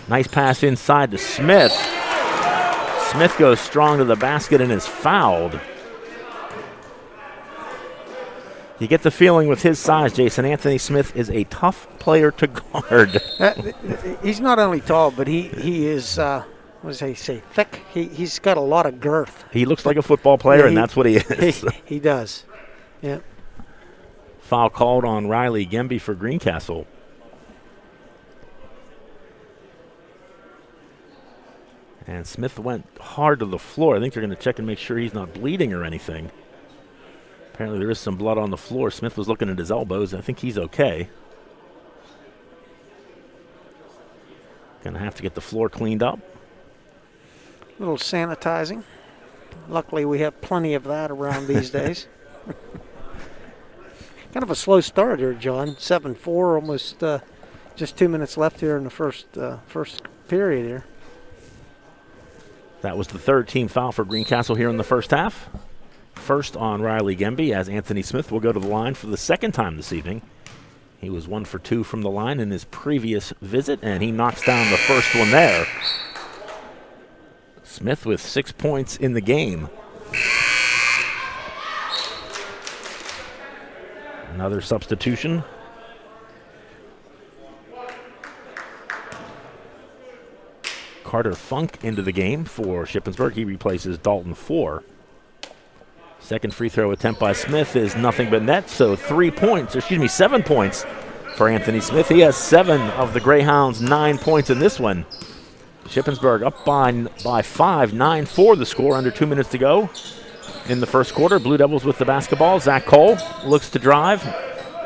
Nice pass inside to Smith. Smith goes strong to the basket and is fouled. You get the feeling with his size, Jason, Anthony Smith is a tough player to guard. He's not only tall, but he is, what does he say, thick? He's got a lot of girth. He looks like a football player, and that's what he is. He does, yeah. Foul called on Riley Gemby for Greencastle. And Smith went hard to the floor. I think they're going to check and make sure he's not bleeding or anything. Apparently there is some blood on the floor. Smith was looking at his elbows. I think he's okay. Going to have to get the floor cleaned up. A little sanitizing. Luckily we have plenty of that around these days. Kind of a slow start here, John. 7-4, almost just 2 minutes left here in the first period here. That was the third team foul for Greencastle here in the first half. First on Riley Gemby, as Anthony Smith will go to the line for the second time this evening. He was 1 for 2 from the line in his previous visit, and he knocks down the first one there. Smith with 6 points in the game. Another substitution. Carter Funk into the game for Shippensburg. He replaces Dalton 4. Second free throw attempt by Smith is nothing but net, so 7 points for Anthony Smith. He has 7 of the Greyhounds' 9 points in this one. Shippensburg up by 5, 9-4 the score, under 2 minutes to go in the first quarter. Blue Devils with the basketball. Zach Cole looks to drive.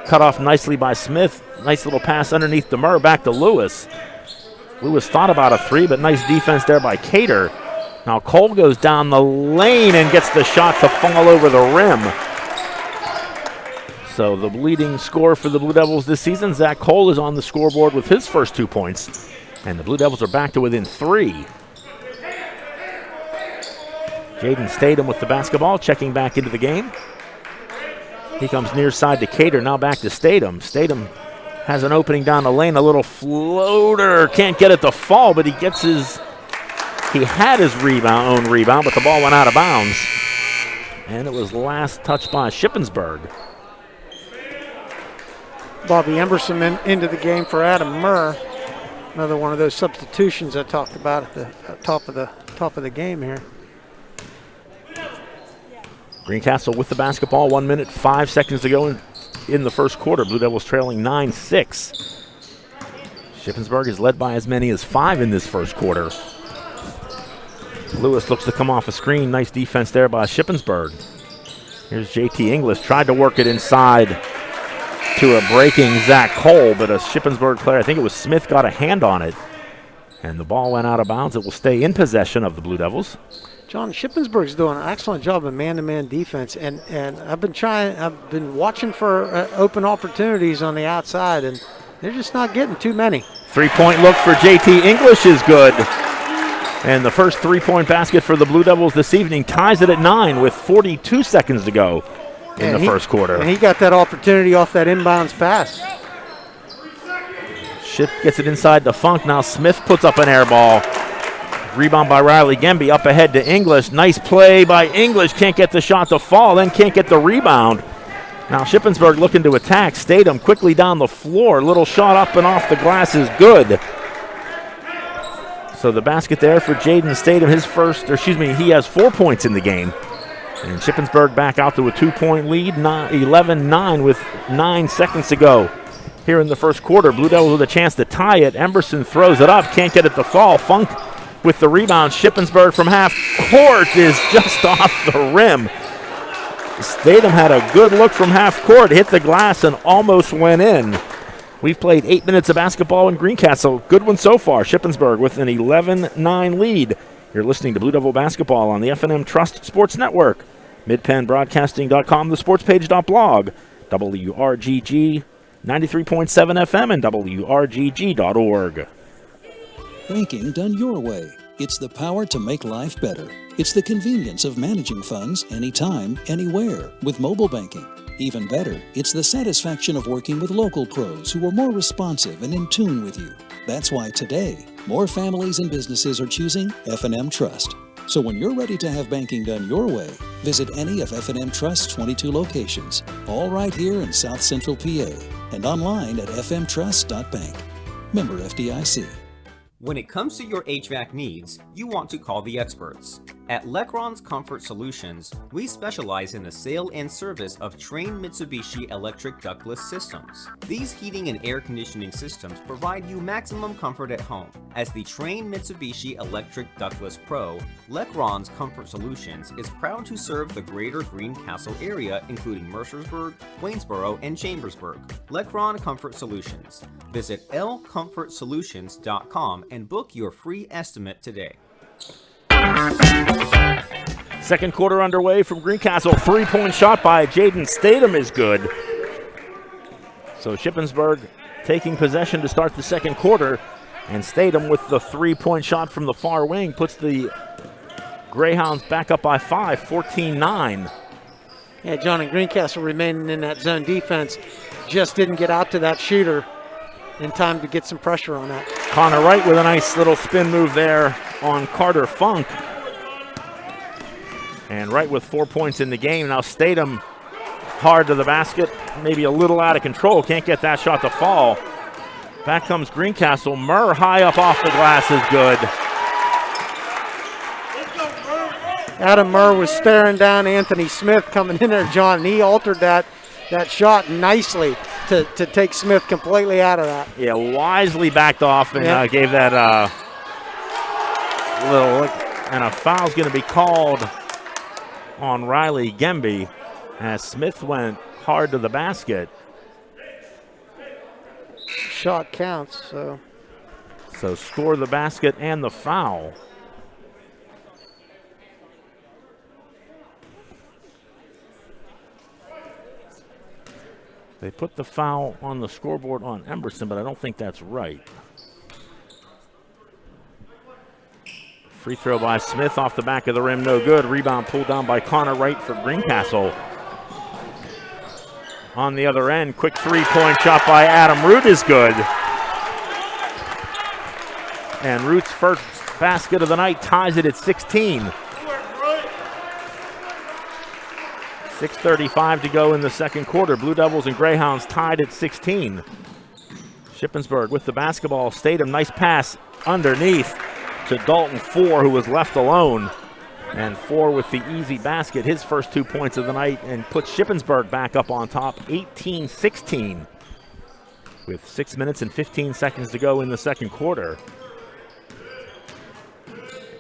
Cut off nicely by Smith. Nice little pass underneath to Murr, back to Lewis. Lewis thought about a 3, but nice defense there by Cater. Now Cole goes down the lane and gets the shot to fall over the rim. So the leading scorer for the Blue Devils this season, Zach Cole, is on the scoreboard with his first 2 points. And the Blue Devils are back to within 3. Jaden Statham with the basketball, checking back into the game. He comes near side to Cater, now back to Statham. Statham has an opening down the lane, a little floater. Can't get it to fall, but he had his own rebound, but the ball went out of bounds. And it was last touched by Shippensburg. Bobby Emberson into the game for Adam Murr. Another one of those substitutions I talked about at the top of the game here. Greencastle with the basketball, 1 minute, 5 seconds to go in the first quarter. Blue Devils trailing 9-6. Shippensburg is led by as many as 5 in this first quarter. Lewis looks to come off a screen. Nice defense there by Shippensburg. Here's JT English. Tried to work it inside to a breaking Zach Cole, but a Shippensburg player, I think it was Smith, got a hand on it. And the ball went out of bounds. It will stay in possession of the Blue Devils. John, Shippensburg's doing an excellent job of man-to-man defense, and I've been watching for open opportunities on the outside, and they're just not getting too many. 3-point look for JT English is good. And the first 3-point basket for the Blue Devils this evening ties it at 9 with 42 seconds to go in the first quarter. And he got that opportunity off that inbounds pass. Ship gets it inside to Funk. Now Smith puts up an air ball. Rebound by Riley Gemby, up ahead to English. Nice play by English. Can't get the shot to fall, then can't get the rebound. Now Shippensburg looking to attack. Statham quickly down the floor. Little shot up and off the glass is good. So the basket there for Jaden Statham, he has 4 points in the game. And Shippensburg back out to a 2-point lead, 11-9 with 9 seconds to go here in the first quarter. Blue Devils with a chance to tie it. Emberson throws it up, can't get it to fall. Funk with the rebound. Shippensburg from half court is just off the rim. Statham had a good look from half court, hit the glass, and almost went in. We've played 8 minutes of basketball in Greencastle. Good one so far. Shippensburg with an 11-9 lead. You're listening to Blue Devil Basketball on the F&M Trust Sports Network. MidPennBroadcasting.com, thesportspage.blog, WRGG 93.7 FM, and WRGG.org. Banking done your way. It's the power to make life better. It's the convenience of managing funds anytime, anywhere with mobile banking. Even better, it's the satisfaction of working with local pros who are more responsive and in tune with you. That's why today, more families and businesses are choosing F&M Trust. So when you're ready to have banking done your way, visit any of F&M Trust's 22 locations, all right here in South Central PA, and online at fmtrust.bank. Member FDIC. When it comes to your HVAC needs, you want to call the experts. At Lecron's Comfort Solutions, we specialize in the sale and service of Trane Mitsubishi electric ductless systems. These heating and air conditioning systems provide you maximum comfort at home. As the Trane Mitsubishi Electric Ductless Pro, Lecron's Comfort Solutions is proud to serve the greater Greencastle area, including Mercersburg, Waynesboro, and Chambersburg. Lecron Comfort Solutions. Visit lcomfortsolutions.com and book your free estimate today. Second quarter underway from Greencastle. 3-point shot by Jaden Statham is good. So Shippensburg taking possession to start the second quarter. And Statham with the 3-point shot from the far wing puts the Greyhounds back up by 5, 14-9. Yeah, John, and Greencastle remaining in that zone defense just didn't get out to that shooter in time to get some pressure on that. Connor Wright with a nice little spin move there on Carter Funk. And Wright with 4 points in the game. Now Statham hard to the basket, maybe a little out of control. Can't get that shot to fall. Back comes Greencastle. Murr high up off the glass is good. Adam Murr was staring down Anthony Smith coming in there, John, and he altered that shot nicely to take Smith completely out of that. Yeah, wisely backed off and gave that little look. And a foul's going to be called on Riley Gemby as Smith went hard to the basket. Shot counts, so score the basket and the foul. They put the foul on the scoreboard on Emberson, but I don't think that's right. Free throw by Smith off the back of the rim, no good. Rebound pulled down by Connor Wright for Greencastle. On the other end, quick 3-point shot by Adam Root is good. And Root's first basket of the night ties it at 16. 6:35 to go in the second quarter. Blue Devils and Greyhounds tied at 16. Shippensburg with the basketball. Statham, nice pass underneath to Dalton Four, who was left alone. And Four with the easy basket, his first 2 points of the night, and puts Shippensburg back up on top, 18-16. With 6 minutes and 15 seconds to go in the second quarter.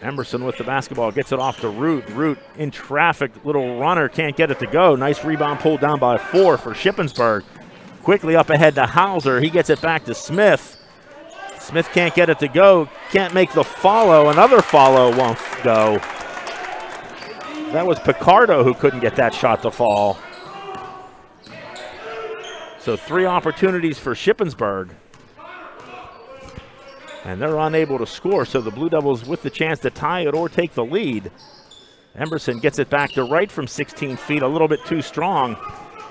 Emerson with the basketball, gets it off to Root. Root in traffic, little runner, can't get it to go. Nice rebound pulled down by Four for Shippensburg. Quickly up ahead to Hauser, he gets it back to Smith. Smith can't get it to go, can't make the follow. Another follow won't go. That was Picardo who couldn't get that shot to fall. So 3 opportunities for Shippensburg. And they're unable to score, so the Blue Devils with the chance to tie it or take the lead. Emberson gets it back to Wright from 16 feet, a little bit too strong.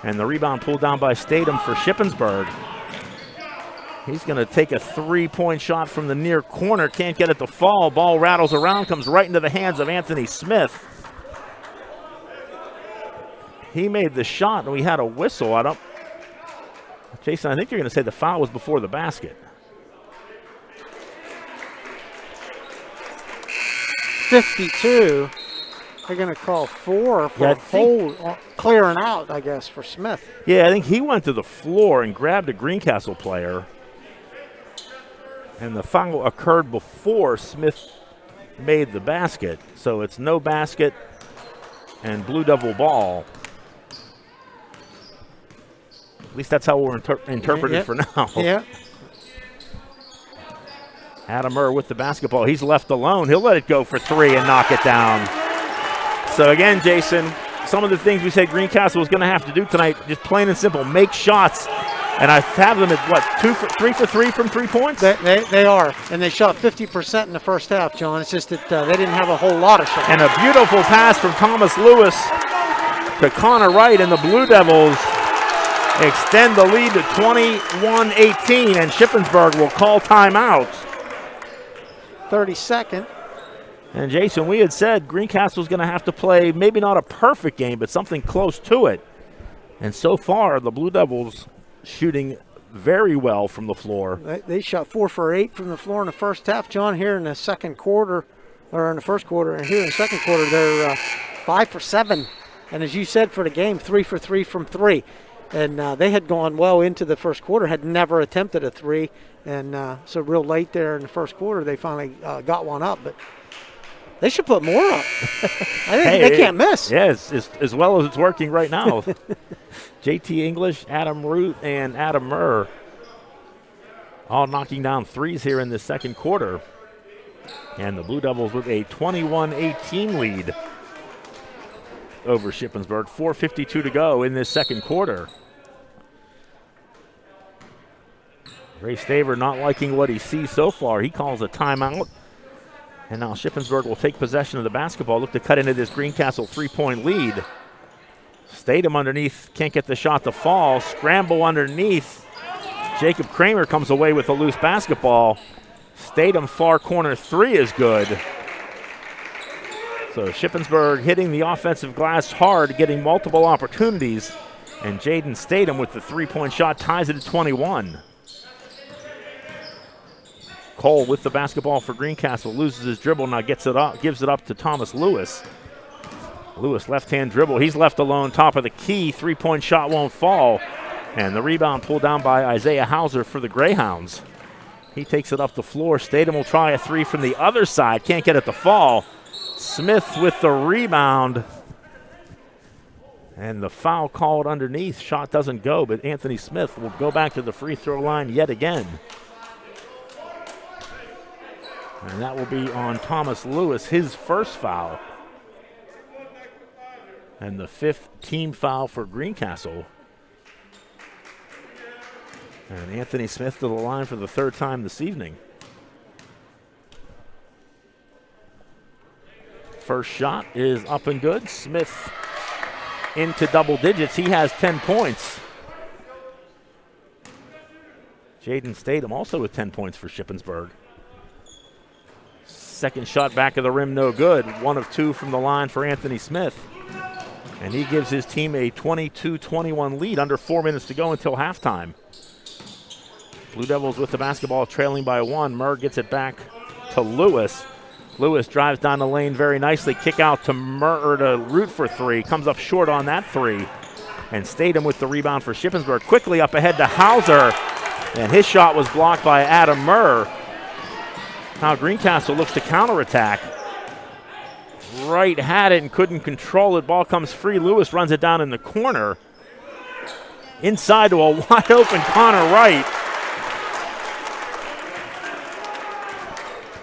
And the rebound pulled down by Statham for Shippensburg. He's going to take a 3-point shot from the near corner, can't get it to fall. Ball rattles around, comes right into the hands of Anthony Smith. He made the shot, and we had a whistle. Jason, I think you're going to say the foul was before the basket. 52. They're going to call 4 for a hold, clearing out, I guess, for Smith. Yeah, I think he went to the floor and grabbed a Greencastle player. And the foul occurred before Smith made the basket, so it's no basket and Blue Devil ball. At least that's how we're interpreted for now. Yeah. Adam Murr with the basketball. He's left alone. He'll let it go for three and knock it down. So again, Jason, some of the things we said Greencastle was going to have to do tonight, just plain and simple, make shots. And I have them at, what, 3 for 3 from 3 points? They are, and they shot 50% in the first half, John. It's just that they didn't have a whole lot of shots. And a beautiful pass from Thomas Lewis to Connor Wright, and the Blue Devils extend the lead to 21-18, and Shippensburg will call timeout. 32nd. And Jason, we had said Greencastle's going to have to play maybe not a perfect game, but something close to it. And so far, the Blue Devils shooting very well from the floor. They shot 4 for 8 from the floor in the first half, John. Here in the second quarter, or in the first quarter, and here in the second quarter, they're 5 for 7. And as you said for the game, 3 for 3 from 3. And they had gone well into the first quarter, had never attempted a 3. And so real late there in the first quarter, they finally got one up. But they should put more up. I think they can't miss. Yes, as well as it's working right now. JT English, Adam Root, and Adam Murr all knocking down threes here in the second quarter. And the Blue Devils with a 21-18 lead over Shippensburg. 4:52 to go in this second quarter. Ray Staver not liking what he sees so far. He calls a timeout. And now Shippensburg will take possession of the basketball, look to cut into this Greencastle three-point lead. Statham underneath, can't get the shot to fall. Scramble underneath. Jacob Kramer comes away with a loose basketball. Statham far corner three is good. So Shippensburg hitting the offensive glass hard, getting multiple opportunities. And Jaden Statham with the three-point shot ties it at 21. Cole with the basketball for Greencastle, loses his dribble, now gets it up, gives it up to Thomas Lewis. Lewis left-hand dribble, he's left alone, top of the key, three-point shot won't fall. And the rebound pulled down by Isaiah Hauser for the Greyhounds. He takes it up the floor. Statham will try a three from the other side, can't get it to fall. Smith with the rebound. And the foul called underneath, shot doesn't go, but Anthony Smith will go back to the free throw line yet again. And that will be on Thomas Lewis, his first foul. And the fifth team foul for Greencastle. And Anthony Smith to the line for the third time this evening. First shot is up and good. Smith into double digits. He has 10 points. Jaden Statham also with 10 points for Shippensburg. Second shot back of the rim, no good. 1 of 2 from the line for Anthony Smith. And he gives his team a 22-21 lead, under 4 minutes to go until halftime. Blue Devils with the basketball trailing by 1. Murr gets it back to Lewis. Lewis drives down the lane very nicely. Kick out to Murr to Root for 3. Comes up short on that 3. And Statham with the rebound for Shippensburg. Quickly up ahead to Hauser. And his shot was blocked by Adam Murr. Now Greencastle looks to counterattack. Wright had it and couldn't control it. Ball comes free. Lewis runs it down in the corner. Inside to a wide open Connor Wright.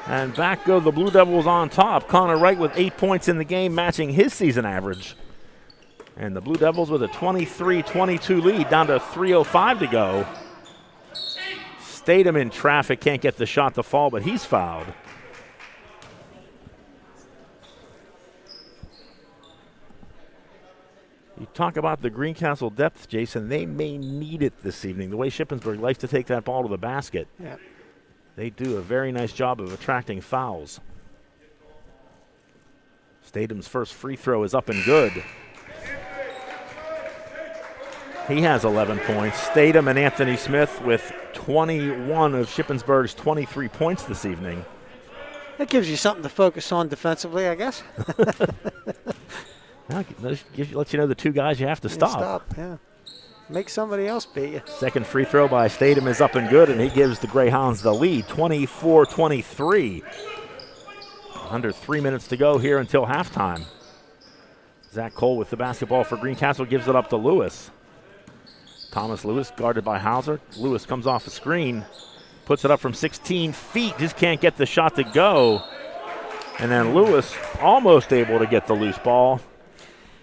And back go the Blue Devils on top. Connor Wright with 8 points in the game, matching his season average. And the Blue Devils with a 23-22 lead, down to 3:05 to go. Statham in traffic, can't get the shot to fall, but he's fouled. You talk about the Greencastle depth, Jason. They may need it this evening. The way Shippensburg likes to take that ball to the basket. Yeah. They do a very nice job of attracting fouls. Statham's first free throw is up and good. He has 11 points. Statham and Anthony Smith with 21 of Shippensburg's 23 points this evening. That gives you something to focus on defensively, I guess. Lets you know the two guys you have to stop. Yeah. Make somebody else beat you. Second free throw by Statham is up and good, and he gives the Greyhounds the lead, 24-23. Under 3 minutes to go here until halftime. Zach Cole with the basketball for Greencastle, gives it up to Lewis. Thomas Lewis guarded by Hauser. Lewis comes off the screen, puts it up from 16 feet, just can't get the shot to go. And then Lewis almost able to get the loose ball.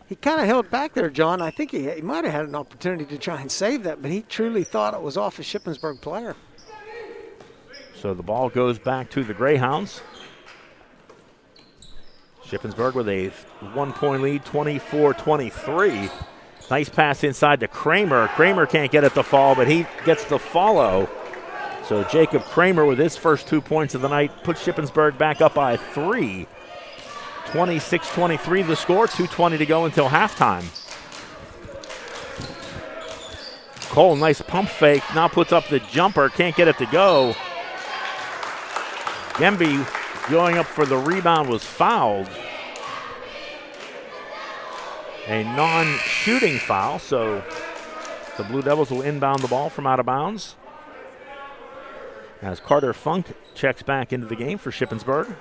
He kind of held back there, John. I think he might have had an opportunity to try and save that, but he truly thought it was off a Shippensburg player. So the ball goes back to the Greyhounds. Shippensburg with a 1-point lead, 24-23. Nice pass inside to Kramer. Kramer can't get it to fall, but he gets the follow. So Jacob Kramer with his first 2 points of the night puts Shippensburg back up by 3. 26-23 the score, 2:20 to go until halftime. Cole, nice pump fake, now puts up the jumper, can't get it to go. Gemby going up for the rebound was fouled. A non-shooting foul, so the Blue Devils will inbound the ball from out of bounds. As Carter Funk checks back into the game for Shippensburg.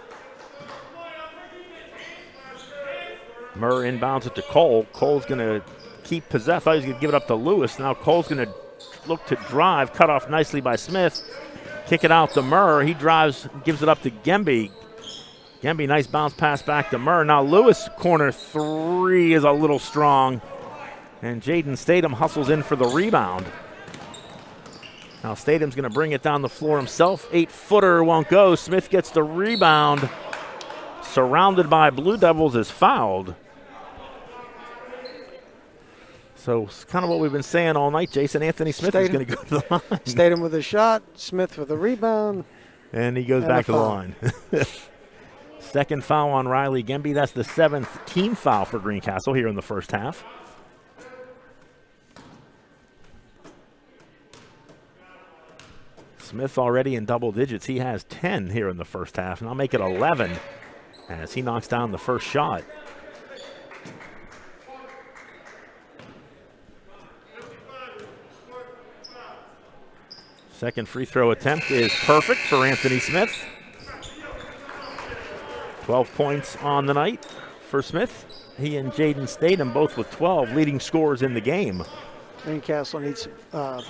Murr inbounds it to Cole. Cole's going to keep possession. I thought he was going to give it up to Lewis. Now Cole's going to look to drive. Cut off nicely by Smith. Kick it out to Murr. He drives, gives it up to Gemby. Gemby, nice bounce pass back to Murr. Now Lewis, corner three is a little strong. And Jaden Statham hustles in for the rebound. Now Statham's going to bring it down the floor himself. 8-footer won't go. Smith gets the rebound. Surrounded by Blue Devils, is fouled. So it's kind of what we've been saying all night, Jason. Anthony Smith is going to go to the line. Statham with a shot, Smith with a rebound. And he goes back to the line. Second foul on Riley Gemby. That's the 7th team foul for Greencastle here in the first half. Smith already in double digits. He has 10 here in the first half, and I'll make it 11 as he knocks down the first shot. Second free throw attempt is perfect for Anthony Smith. 12 points on the night for Smith. He and Jaden Statham both with 12 leading scorers in the game. Greencastle needs to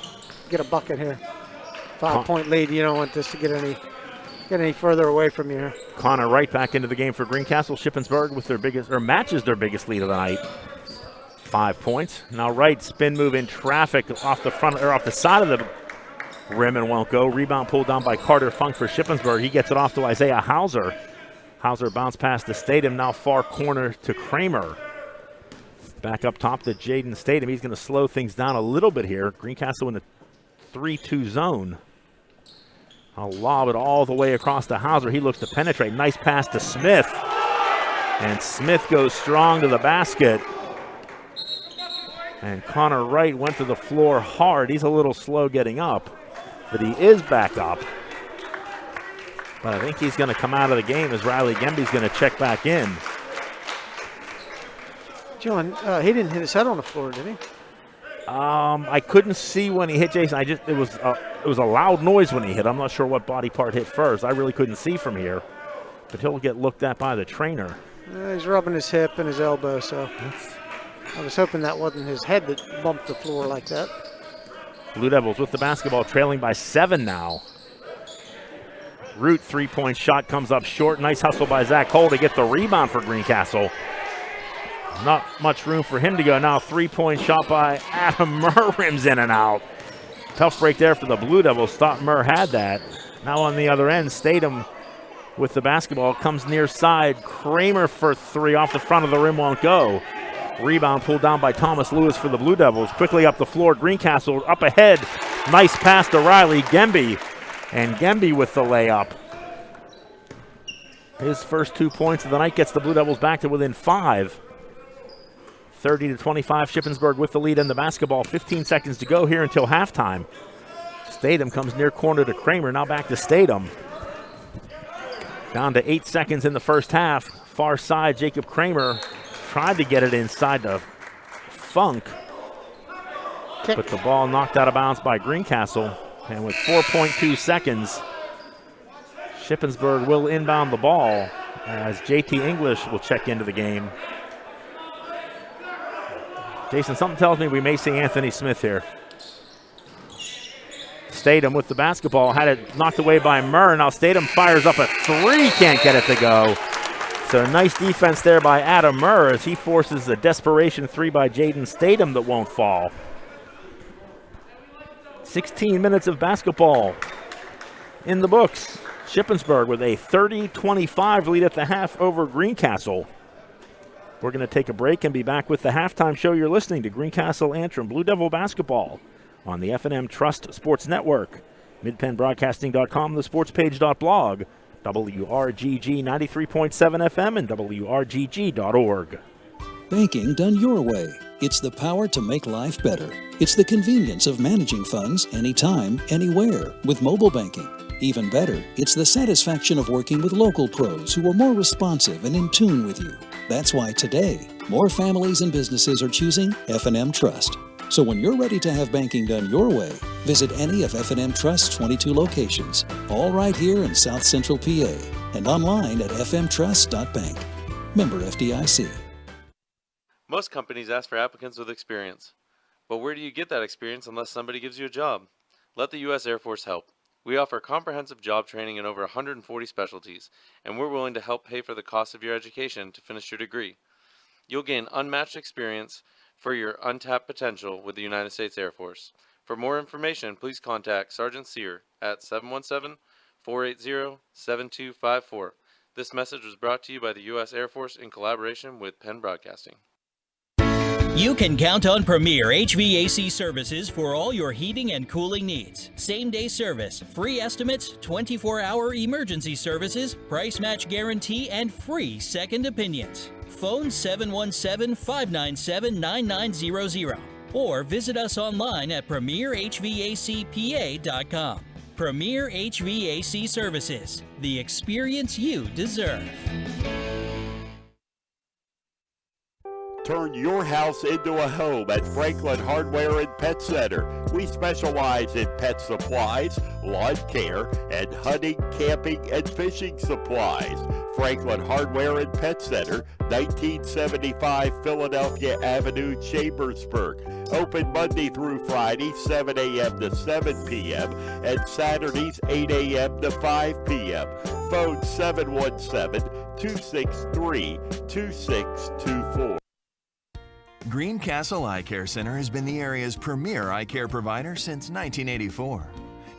get a bucket here. 5-point lead. You don't want this to get any further away from you here. Connor Wright back into the game for Greencastle. Shippensburg with their biggest, or matches their biggest lead of the night. 5 points. Now Wright spin move in traffic off the front or off the side of the rim and won't go. Rebound pulled down by Carter Funk for Shippensburg. He gets it off to Isaiah Hauser. Hauser bounced past the Statham, now far corner to Kramer. Back up top to Jaden Statham. He's going to slow things down a little bit here. Greencastle in the 3-2 zone. I'll lob it all the way across to Hauser. He looks to penetrate. Nice pass to Smith. And Smith goes strong to the basket. And Connor Wright went to the floor hard. He's a little slow getting up, but he is back up. But I think he's going to come out of the game as Riley Gemby's going to check back in. John, he didn't hit his head on the floor, did he? I couldn't see when he hit Jason. It was a loud noise when he hit. I'm not sure what body part hit first. I really couldn't see from here. But he'll get looked at by the trainer. He's rubbing his hip and his elbow, so I was hoping that wasn't his head that bumped the floor like that. Blue Devils with the basketball, trailing by 7 now. Root 3-point shot comes up short. Nice hustle by Zach Cole to get the rebound for Greencastle. Not much room for him to go. Now 3-point shot by Adam Murr, rims in and out. Tough break there for the Blue Devils. Thought Murr had that. Now on the other end, Statham with the basketball comes near side. Kramer for 3 off the front of the rim, won't go. Rebound pulled down by Thomas Lewis for the Blue Devils. Quickly up the floor, Greencastle up ahead. Nice pass to Riley Gemby. And Gemby with the layup. His first 2 points of the night gets the Blue Devils back to within 5. 30-25, Shippensburg with the lead in the basketball. 15 seconds to go here until halftime. Statham comes near corner to Kramer, now back to Statham. Down to 8 seconds in the first half. Far side, Jacob Kramer tried to get it inside to Funk. But the ball knocked out of bounds by Greencastle. And with 4.2 seconds, Shippensburg will inbound the ball. as JT English will check into the game. Jason, something tells me we may see Anthony Smith here. Statham with the basketball, had it knocked away by Murr. Now Statham fires up a three, can't get it to go. So nice defense there by Adam Murr as he forces a desperation three by Jaden Statham that won't fall. 16 minutes of basketball in the books. Shippensburg with a 30-25 lead at the half over Greencastle. We're going to take a break and be back with the halftime show. You're listening to Greencastle Antrim Blue Devil basketball on the F&M Trust Sports Network, midpennbroadcasting.com, thesportspage.blog, WRGG 93.7 FM, and WRGG.org. Banking done your way. It's the power to make life better. It's the convenience of managing funds anytime, anywhere with mobile banking. Even better, it's the satisfaction of working with local pros who are more responsive and in tune with you. That's why today, more families and businesses are choosing F&M Trust. So when you're ready to have banking done your way, visit any of F&M Trust's 22 locations, all right here in South Central PA, and online at fmtrust.bank. Member FDIC. Most companies ask for applicants with experience. But where do you get that experience unless somebody gives you a job? Let the U.S. Air Force help. We offer comprehensive job training in over 140 specialties, and we're willing to help pay for the cost of your education to finish your degree. You'll gain unmatched experience for your untapped potential with the United States Air Force. For more information, please contact Sergeant Sear at 717-480-7254. This message was brought to you by the U.S. Air Force in collaboration with Penn Broadcasting. You can count on Premier HVAC services for all your heating and cooling needs. Same-day service, free estimates, 24-hour emergency services, price match guarantee, and free second opinions. Phone 717-597-9900 or visit us online at premierhvacpa.com. Premier HVAC Services, the experience you deserve. Turn your house into a home at Franklin Hardware and Pet Center. We specialize in pet supplies, lawn care, and hunting, camping, and fishing supplies. Franklin Hardware and Pet Center, 1975 Philadelphia Avenue, Chambersburg. Open Monday through Friday, 7 a.m. to 7 p.m. and Saturdays, 8 a.m. to 5 p.m. Phone 717-263-2624. Greencastle Eye Care Center has been the area's premier eye care provider since 1984.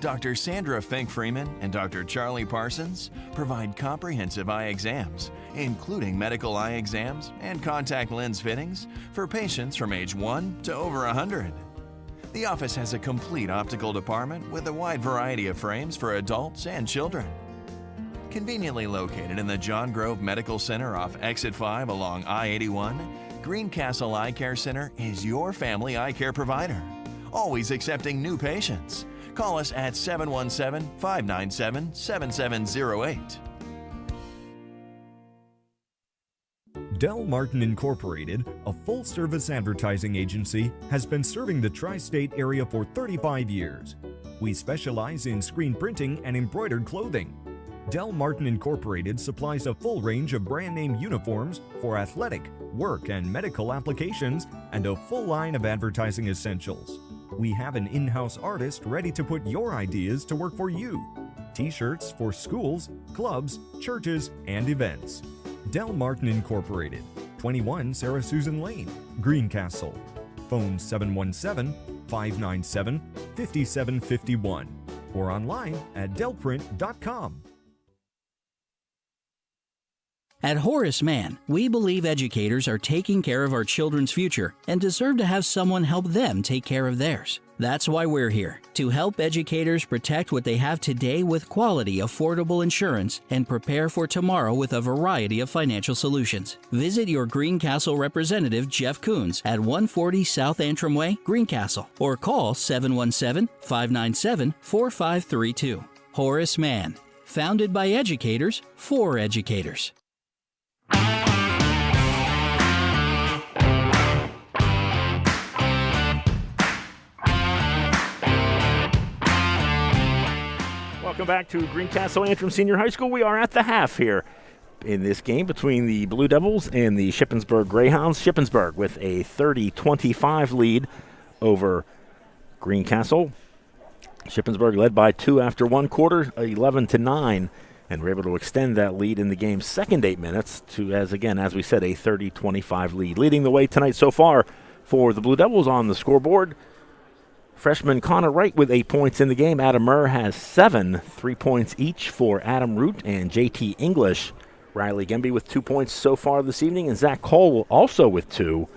Dr. Sandra Fink-Freeman and Dr. Charlie Parsons provide comprehensive eye exams, including medical eye exams and contact lens fittings for patients from age 1 to over 100. The office has a complete optical department with a wide variety of frames for adults and children. Conveniently located in the John Grove Medical Center off Exit 5 along I-81, Greencastle Eye Care Center is your family eye care provider, always accepting new patients. Call us at 717-597-7708. Del Martin Incorporated, a full-service advertising agency, has been serving the tri-state area for 35 years. We specialize in screen printing and embroidered clothing. Del Martin Incorporated supplies a full range of brand-name uniforms for athletic, work, and medical applications, and a full line of advertising essentials. We have an in-house artist ready to put your ideas to work for you. T-shirts for schools, clubs, churches, and events. Del Martin Incorporated, 21 Sarah Susan Lane, Greencastle. Phone 717-597-5751 or online at delprint.com. At Horace Mann, we believe educators are taking care of our children's future and deserve to have someone help them take care of theirs. That's why we're here, to help educators protect what they have today with quality, affordable insurance and prepare for tomorrow with a variety of financial solutions. Visit your Greencastle representative, Jeff Coons, at 140 South Antrim Way, Greencastle, or call 717-597-4532. Horace Mann, founded by educators for educators. Welcome back to Greencastle Antrim Senior High School. We are at the half here. in this game between the Blue Devils and the Shippensburg Greyhounds. Shippensburg with a 30-25 lead over Greencastle. Shippensburg led by 2 after 1 quarter, 11-9, and were able to extend that lead in the game's second 8 minutes to, as we said, a 30-25 lead. Leading the way tonight so far for the Blue Devils on the scoreboard, freshman Connor Wright with 8 points in the game. Adam Murr has 7, 3 points each for Adam Root and JT English. Riley Gemby with 2 points so far this evening, and Zach Cole also with 2.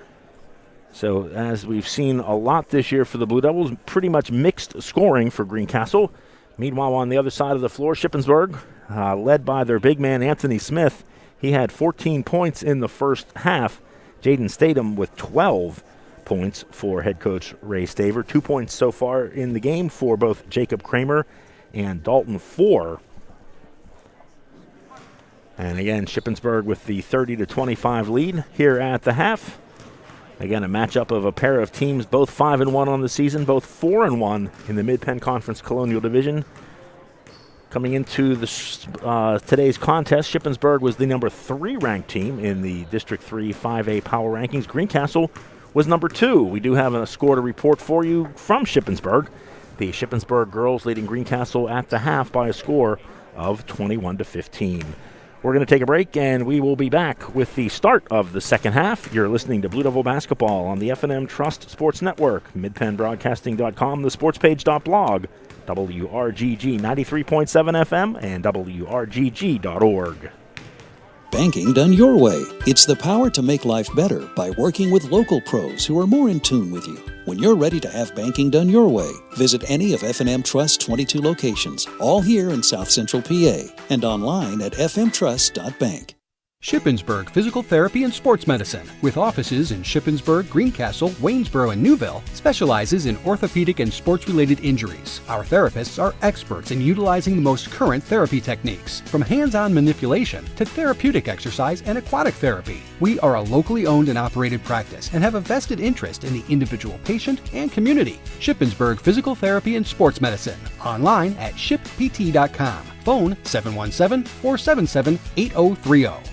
So as we've seen a lot this year for the Blue Devils, pretty much mixed scoring for Greencastle. Meanwhile, on the other side of the floor, Shippensburg, led by their big man Anthony Smith. He had 14 points in the first half. Jaden Statham with 12 points for head coach Ray Staver. 2 points so far in the game for both Jacob Kramer and Dalton Four. And again, Shippensburg with the 30-25 lead here at the half. Again, a matchup of a pair of teams, both 5-1 on the season, both 4-1 in the Mid-Penn Conference Colonial Division. Coming into today's contest, Shippensburg was the number 3 ranked team in the District 3 5A Power Rankings. Greencastle was number 2. We do have a score to report for you from Shippensburg. The Shippensburg girls leading Greencastle at the half by a score of 21-15. We're going to take a break, and we will be back with the start of the second half. You're listening to Blue Devil Basketball on the F&M Trust Sports Network, midpennbroadcasting.com, thesportspage.blog, WRGG 93.7 FM, and WRGG.org. Banking done your way. It's the power to make life better by working with local pros who are more in tune with you. When you're ready to have banking done your way, visit any of F&M Trust's 22 locations, all here in South Central PA, and online at fmtrust.bank. Shippensburg Physical Therapy and Sports Medicine, with offices in Shippensburg, Greencastle, Waynesboro, and Newville, specializes in orthopedic and sports-related injuries. Our therapists are experts in utilizing the most current therapy techniques, from hands-on manipulation to therapeutic exercise and aquatic therapy. We are a locally owned and operated practice and have a vested interest in the individual patient and community. Shippensburg Physical Therapy and Sports Medicine, online at shippt.com. Phone 717-477-8030.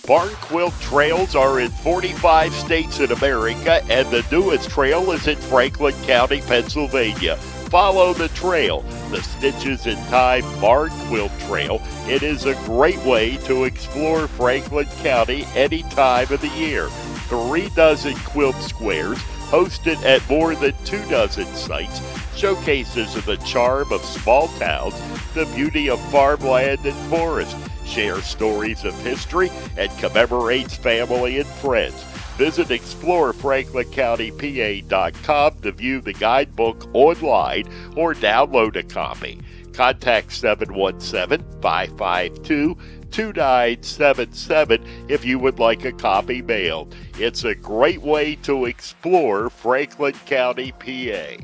Barn Quilt Trails are in 45 states in America, and the newest trail is in Franklin County, Pennsylvania. Follow the trail, the Stitches in Time Barn Quilt Trail. It is a great way to explore Franklin County any time of the year. 3 dozen quilt squares, hosted at more than 2 dozen sites, showcases the charm of small towns, the beauty of farmland and forest, share stories of history, and commemorates family and friends. Visit ExploreFranklinCountyPA.com to view the guidebook online or download a copy. Contact 717-552-2977 if you would like a copy mailed. It's a great way to explore Franklin County, PA.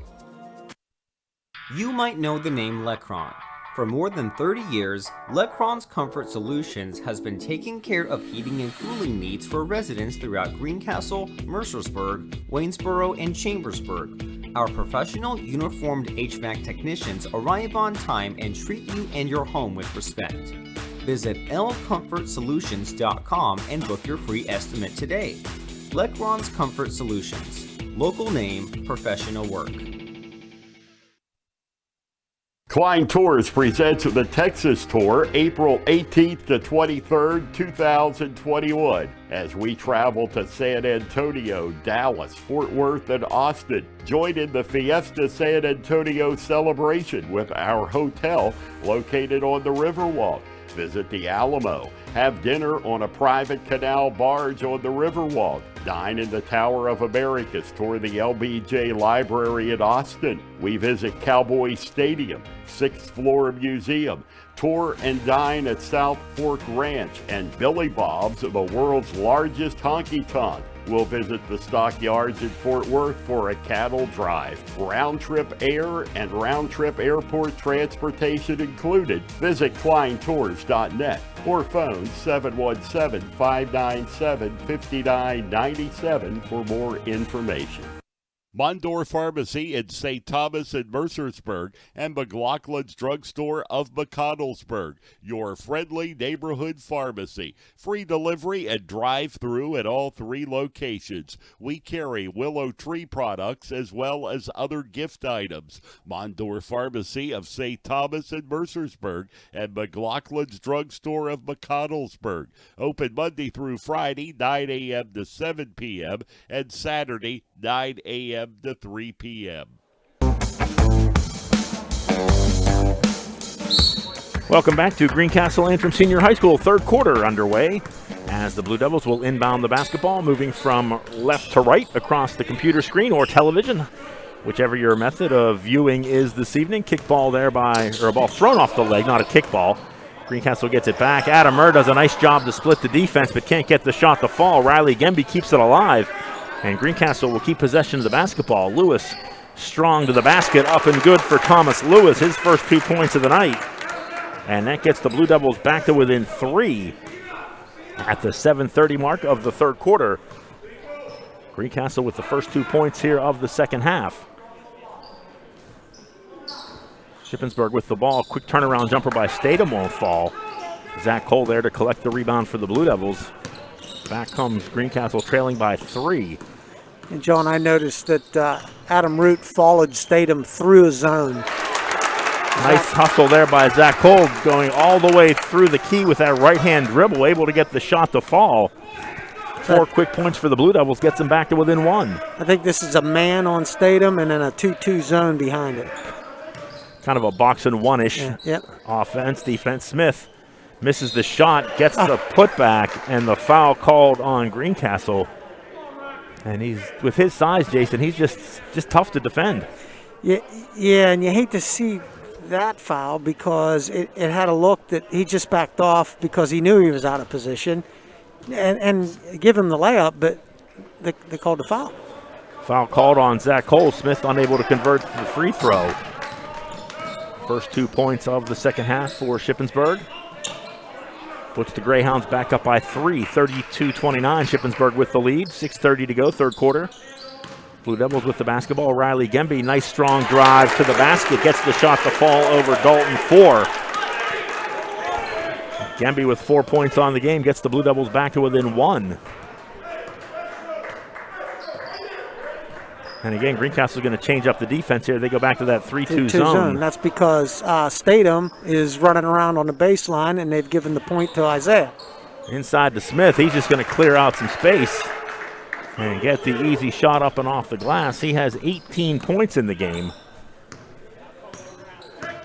You might know the name Lecron. For more than 30 years, Lecron's Comfort Solutions has been taking care of heating and cooling needs for residents throughout Greencastle, Mercersburg, Waynesboro, and Chambersburg. Our professional, uniformed HVAC technicians arrive on time and treat you and your home with respect. Visit lcomfortsolutions.com and book your free estimate today. Lecron's Comfort Solutions. Local name, professional work. Klein Tours presents the Texas Tour, April 18th to 23rd, 2021. As we travel to San Antonio, Dallas, Fort Worth, and Austin, join in the Fiesta San Antonio celebration with our hotel located on the Riverwalk. Visit the Alamo, have dinner on a private canal barge on the Riverwalk, dine in the Tower of Americas, tour the LBJ Library in Austin. We visit Cowboy Stadium, 6th Floor Museum, tour and dine at South Fork Ranch and Billy Bob's, the world's largest honky-tonk. We'll visit the stockyards in Fort Worth for a cattle drive. Round-trip air and round-trip airport transportation included. Visit kleintours.net or phone 717-597-5997 for more information. Mondor Pharmacy in St. Thomas and Mercersburg, and McLaughlin's Drugstore of McConnellsburg, your friendly neighborhood pharmacy. Free delivery and drive-through at all 3 locations. We carry Willow Tree products as well as other gift items. Mondor Pharmacy of St. Thomas and Mercersburg, and McLaughlin's Drugstore of McConnellsburg. Open Monday through Friday, 9 a.m. to 7 p.m., and Saturday, 9 a.m. to 3 p.m. Welcome back to Greencastle Antrim Senior High School. Third quarter underway as the Blue Devils will inbound the basketball, moving from left to right across the computer screen or television, whichever your method of viewing is this evening. Kickball there a ball thrown off the leg, not a kickball. Greencastle gets it back. Adam Murr does a nice job to split the defense, but can't get the shot to fall. Riley Gemby keeps it alive. And Greencastle will keep possession of the basketball. Lewis strong to the basket, up and good for Thomas Lewis, his first 2 points of the night. And that gets the Blue Devils back to within 3 at the 7:30 mark of the third quarter. Greencastle with the first 2 points here of the second half. Shippensburg with the ball. Quick turnaround jumper by Statham won't fall. Zach Cole there to collect the rebound for the Blue Devils. Back comes Greencastle trailing by 3. And John, I noticed that Adam Root followed Statham through a zone. Nice hustle there by Zach Cole, going all the way through the key with that right-hand dribble, able to get the shot to fall. 4 quick points for the Blue Devils, gets them back to within 1. I think this is a man on Statham and then a 2-2 zone behind it. Kind of a box and one-ish offense, defense. Smith misses the shot, gets the putback, and the foul called on Greencastle. And he's, with his size, Jason, he's just tough to defend. Yeah, and you hate to see that foul because it had a look that he just backed off because he knew he was out of position and give him the layup, but they called the foul. Foul called on Zach Cole. Smith unable to convert the free throw. First 2 points of the second half for Shippensburg. Puts the Greyhounds back up by 3, 32-29. Shippensburg with the lead, 6:30 to go, third quarter. Blue Devils with the basketball. Riley Gemby, nice strong drive to the basket, gets the shot to fall over Dalton 4. Gemby with 4 points on the game, gets the Blue Devils back to within 1. And again, Greencastle going to change up the defense here. They go back to that 3-2 zone. That's because Statham is running around on the baseline, and they've given the point to Isaiah. Inside to Smith. He's just going to clear out some space and get the easy shot up and off the glass. He has 18 points in the game.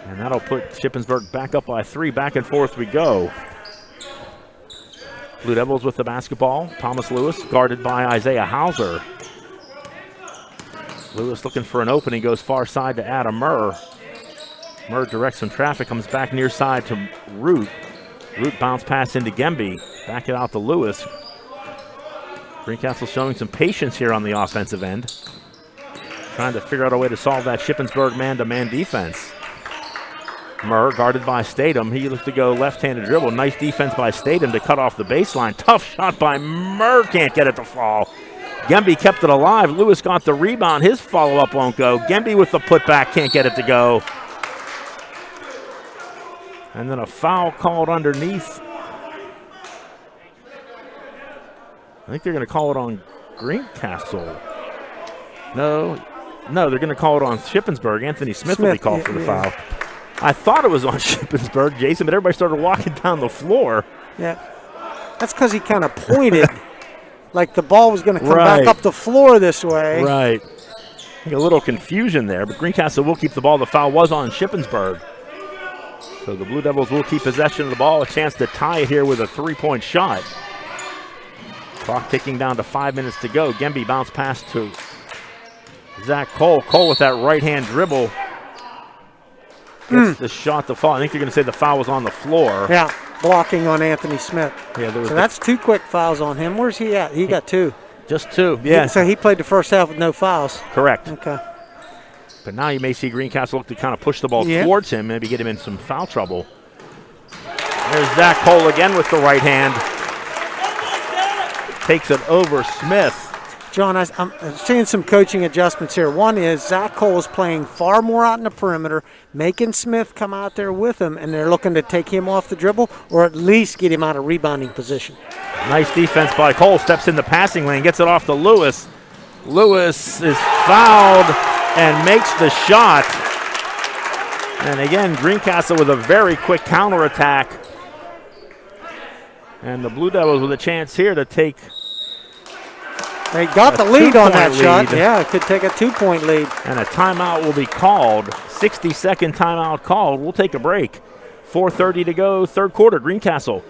And that'll put Shippensburg back up by 3. Back and forth we go. Blue Devils with the basketball. Thomas Lewis guarded by Isaiah Hauser. Lewis looking for an opening, goes far side to Adam Murr. Murr directs some traffic, comes back near side to Root. Root bounce pass into Gemby. Back it out to Lewis. Greencastle showing some patience here on the offensive end. Trying to figure out a way to solve that Shippensburg man-to-man defense. Murr guarded by Statham. He looks to go left-handed dribble. Nice defense by Statham to cut off the baseline. Tough shot by Murr, can't get it to fall. Gemby kept it alive. Lewis got the rebound. His follow-up won't go. Gemby with the putback, can't get it to go. And then a foul called underneath. I think they're going to call it on Greencastle. No, they're going to call it on Shippensburg. Anthony Smith will be called for the foul. I thought it was on Shippensburg, Jason, but everybody started walking down the floor. Yeah, that's because he kind of pointed like the ball was going to come back up the floor this way. Right. I think a little confusion there, but Greencastle will keep the ball. The foul was on Shippensburg. So the Blue Devils will keep possession of the ball. A chance to tie it here with a three-point shot. Clock ticking down to 5 minutes to go. Gemby bounce pass to Zach Cole. Cole with that right-hand dribble. Gets the shot to fall. I think you're going to say the foul was on the floor. Yeah, blocking on Anthony Smith. Yeah, so that's 2 quick fouls on him. Where's he at? He got 2. Just 2, yeah. So he played the first half with no fouls. Correct. Okay. But now you may see Greencastle look to kind of push the ball towards him, maybe get him in some foul trouble. There's Zach Cole again with the right hand. Takes it over Smith. John, I'm seeing some coaching adjustments here. One is Zach Cole is playing far more out in the perimeter, making Smith come out there with him, and they're looking to take him off the dribble or at least get him out of rebounding position. Nice defense by Cole. Steps in the passing lane, gets it off to Lewis. Lewis is fouled and makes the shot. And again, Greencastle with a very quick counterattack. And the Blue Devils with a chance here to take. They got the lead on that shot. Yeah, it could take a 2-point lead. And a timeout will be called. 60-second timeout called. We'll take a break. 4:30 to go, third quarter. Greencastle.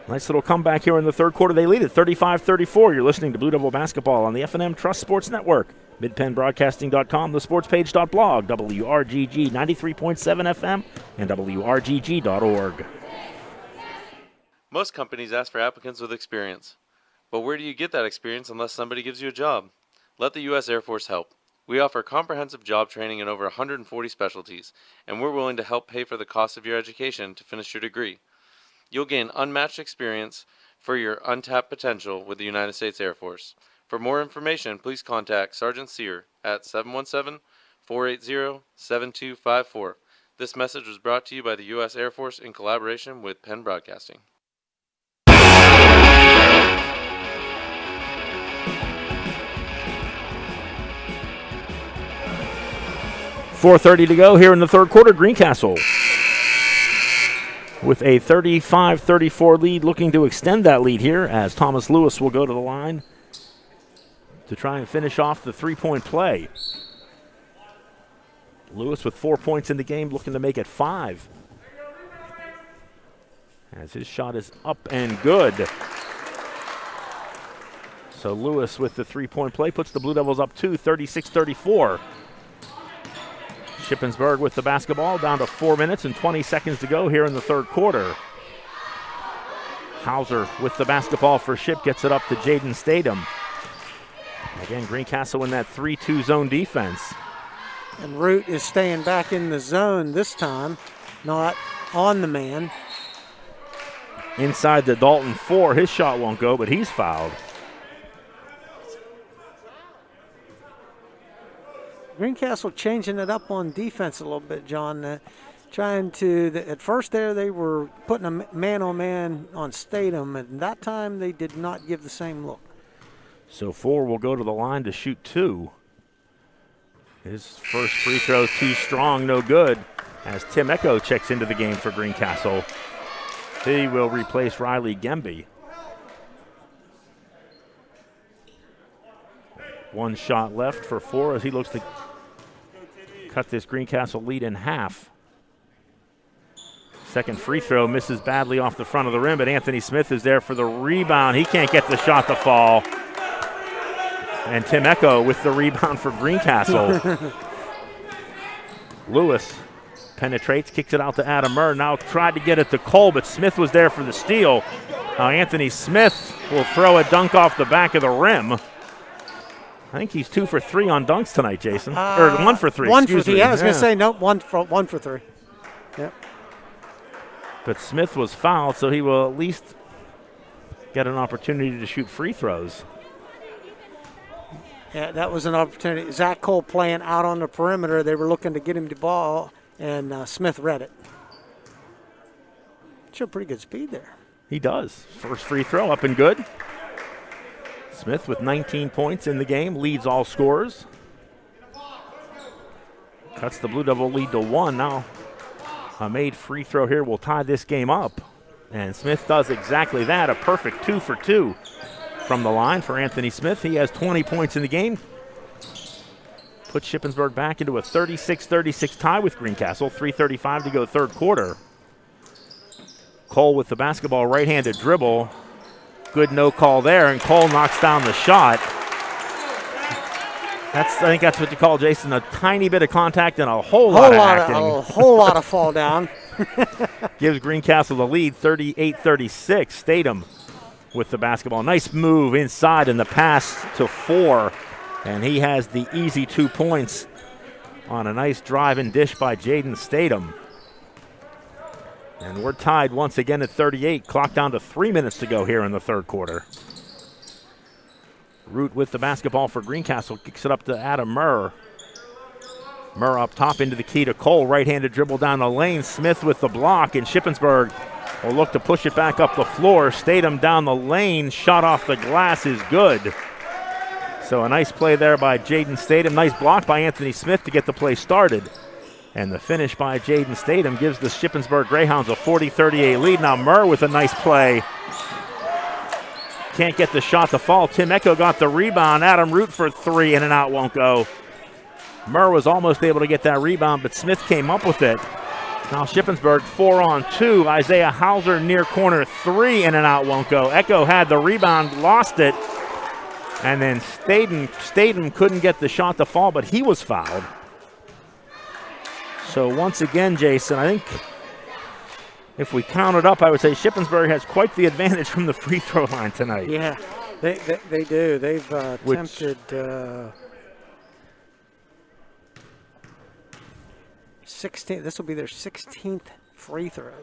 Nice little comeback here in the third quarter. They lead it 35-34. You're listening to Blue Devil Basketball on the F&M Trust Sports Network. MidPennBroadcasting.com, thesportspage.blog, WRGG 93.7 FM, and WRGG.org. Most companies ask for applicants with experience. But where do you get that experience unless somebody gives you a job? Let the U.S. Air Force help. We offer comprehensive job training in over 140 specialties, and we're willing to help pay for the cost of your education to finish your degree. You'll gain unmatched experience for your untapped potential with the United States Air Force. For more information, please contact Sergeant Sear at 717-480-7254. This message was brought to you by the U.S. Air Force in collaboration with Penn Broadcasting. 4:30 to go here in the third quarter. Greencastle with a 35-34 lead, looking to extend that lead here as Thomas Lewis will go to the line to try and finish off the three-point play. Lewis with 4 points in the game, looking to make it 5. As his shot is up and good. So Lewis with the three-point play puts the Blue Devils up 2, 36-34. Shippensburg with the basketball, down to 4 minutes and 20 seconds to go here in the third quarter. Hauser with the basketball for Ship, gets it up to Jaden Statham. Again, Greencastle in that 3-2 zone defense. And Root is staying back in the zone this time, not on the man. Inside the Dalton 4, his shot won't go, but he's fouled. Greencastle changing it up on defense a little bit, John. Trying to, at first there they were putting a man-on-man on Statham, and that time they did not give the same look. So 4 will go to the line to shoot 2. His first free throw too strong, no good, as Tim Echo checks into the game for Greencastle. He will replace Riley Gemby. One shot left for 4 as he looks to cut this Greencastle lead in half. Second free throw misses badly off the front of the rim, but Anthony Smith is there for the rebound. He can't get the shot to fall. And Tim Echo with the rebound for Greencastle. Lewis penetrates, kicks it out to Adam Murr. Now tried to get it to Cole, but Smith was there for the steal. Now Anthony Smith will throw a dunk off the back of the rim. I think he's 2 for 3 on dunks tonight, Jason. Or 1 for 3. 1 for 3. Yeah, I was going to say, no, 1 for 3. Yep. But Smith was fouled, so he will at least get an opportunity to shoot free throws. Yeah, that was an opportunity. Zach Cole playing out on the perimeter. They were looking to get him the ball, and Smith read it. Showed pretty good speed there. He does. First free throw up and good. Smith with 19 points in the game, leads all scorers. Cuts the Blue Devil lead to 1. Now a made free throw here will tie this game up. And Smith does exactly that, a perfect 2 for 2 from the line for Anthony Smith. He has 20 points in the game. Puts Shippensburg back into a 36-36 tie with Greencastle. 3:35 to go third quarter. Cole with the basketball, right-handed dribble. Good no call there, and Cole knocks down the shot. I think that's what you call, Jason, a tiny bit of contact and a whole lot of acting. A whole lot of fall down. Gives Greencastle the lead, 38-36. Statham with the basketball. Nice move inside and the pass to 4. And he has the easy 2 points on a nice drive and dish by Jaden Statham. And we're tied once again at 38. Clock down to 3 minutes to go here in the third quarter. Root with the basketball for Greencastle. Kicks it up to Adam Murr. Murr up top into the key to Cole. Right-handed dribble down the lane. Smith with the block, and Shippensburg will look to push it back up the floor. Statham down the lane. Shot off the glass is good. So a nice play there by Jaden Statham. Nice block by Anthony Smith to get the play started. And the finish by Jaden Statham gives the Shippensburg Greyhounds a 40-38 lead. Now Murr with a nice play. Can't get the shot to fall. Tim Echo got the rebound. Adam Root for three, in and out, won't go. Murr was almost able to get that rebound, but Smith came up with it. Now Shippensburg 4-on-2. Isaiah Hauser near corner three, in and out, won't go. Echo had the rebound, lost it. And then Statham couldn't get the shot to fall, but he was fouled. So once again, Jason, I think if we count it up, I would say Shippensburg has quite the advantage from the free throw line tonight. Yeah, they do. They've attempted 16. This will be their 16th free throw.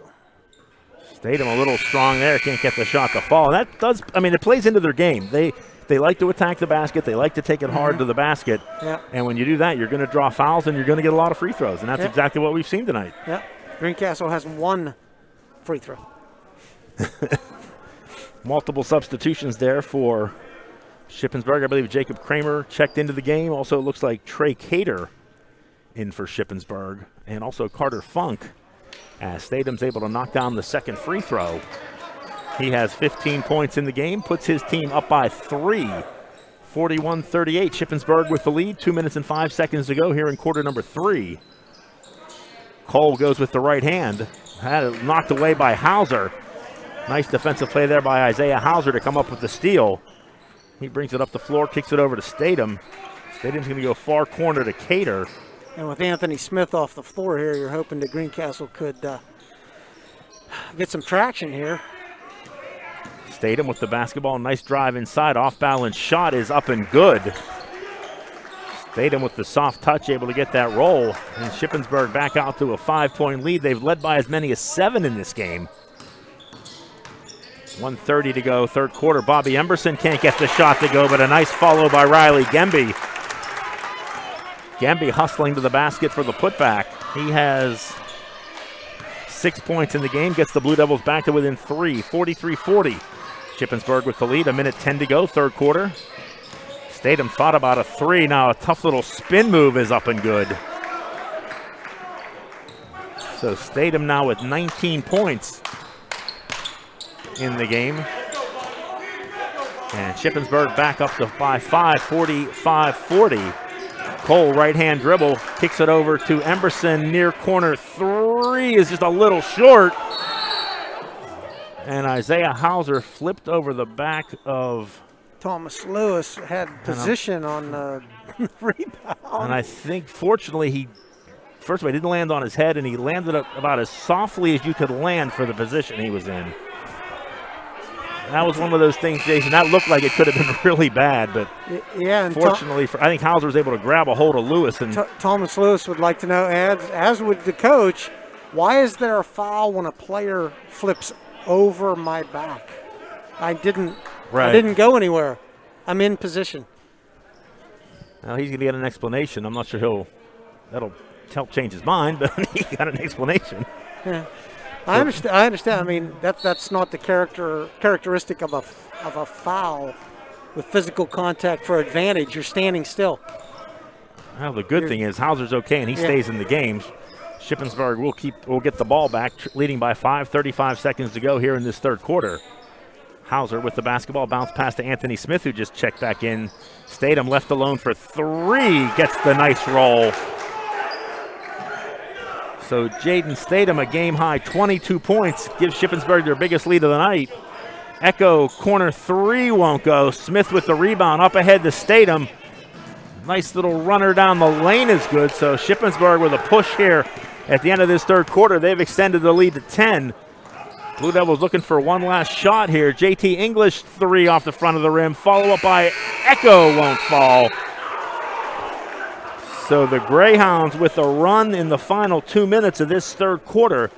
Statham a little strong there, can't get the shot to fall. That does, I mean, it plays into their game. They like to attack the basket. They like to take it hard to the basket. Yeah. And when you do that, you're going to draw fouls and you're going to get a lot of free throws. And that's exactly what we've seen tonight. Yeah. Greencastle has one free throw. Multiple substitutions there for Shippensburg. I believe Jacob Kramer checked into the game. Also, it looks like Trey Cater in for Shippensburg. And also Carter Funk, as Statham's able to knock down the second free throw. He has 15 points in the game, puts his team up by 3. 41-38, Shippensburg with the lead. 2 minutes and 5 seconds to go here in quarter number 3. Cole goes with the right hand. Had it knocked away by Hauser. Nice defensive play there by Isaiah Hauser to come up with the steal. He brings it up the floor, kicks it over to Statham. Statham's going to go far corner to Cater. And with Anthony Smith off the floor here, you're hoping that Greencastle could get some traction here. Statham with the basketball, nice drive inside, off balance shot is up and good. Statham with the soft touch, able to get that roll. And Shippensburg back out to a 5-point lead. They've led by as many as 7 in this game. 1:30 to go, third quarter. Bobby Emberson can't get the shot to go, but a nice follow by Riley Gemby. Gemby hustling to the basket for the putback. He has 6 points in the game, gets the Blue Devils back to within 3, 43-40. Shippensburg with the lead, 1:10 to go, third quarter. Statham thought about a 3. Now a tough little spin move is up and good. So Statham now with 19 points in the game. And Shippensburg back up to by 5, 45-40. Cole, right-hand dribble, kicks it over to Emberson, near corner 3 is just a little short. And Isaiah Hauser flipped over the back of Thomas Lewis, had position on the rebound. And I think, fortunately, first of all, he didn't land on his head, and he landed up about as softly as you could land for the position he was in. That was one of those things, Jason, that looked like it could have been really bad, but yeah, and fortunately, I think Hauser was able to grab a hold of Lewis. And Thomas Lewis would like to know, as would the coach, why is there a foul when a player flips over my back? I didn't go anywhere. I'm in position. Now he's going to get an explanation. I'm not sure that'll help change his mind, but he got an explanation. Yeah. I understand. I mean, that's not the characteristic of a foul with physical contact for advantage. You're standing still. Well, the good thing is Hauser's okay, and he stays in the game. Shippensburg will get the ball back, leading by 5, 35 seconds to go here in this third quarter. Hauser with the basketball, bounce pass to Anthony Smith, who just checked back in. Statham left alone for 3, gets the nice roll. So Jaden Statham, a game-high 22 points, gives Shippensburg their biggest lead of the night. Echo, corner 3 won't go. Smith with the rebound, up ahead to Statham. Nice little runner down the lane is good, so Shippensburg with a push here at the end of this third quarter. They've extended the lead to 10. Blue Devils looking for one last shot here. JT English, 3 off the front of the rim. Follow up by Echo, won't fall. So the Greyhounds, with a run in the final 2 minutes of this third quarter,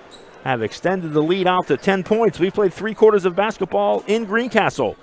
have extended the lead out to 10 points. We've played 3 quarters of basketball in Greencastle.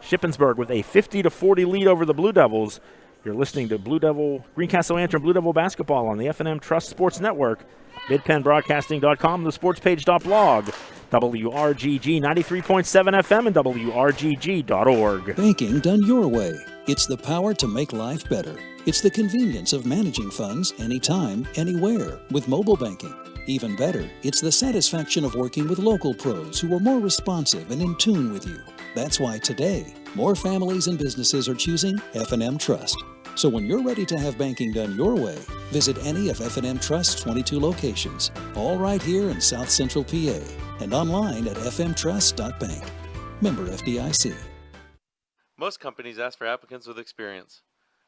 Shippensburg with a 50-40 lead over the Blue Devils. You're listening to Greencastle Antrim Blue Devil basketball on the F&M Trust Sports Network, midpennbroadcasting.com, thesportspage.blog, WRGG 93.7 FM, and WRGG.org. Banking done your way. It's the power to make life better. It's the convenience of managing funds anytime, anywhere with mobile banking. Even better, it's the satisfaction of working with local pros who are more responsive and in tune with you. That's why today, more families and businesses are choosing F&M Trust. So when you're ready to have banking done your way, visit any of F&M Trust's 22 locations, all right here in South Central PA, and online at fmtrust.bank. Member FDIC. Most companies ask for applicants with experience.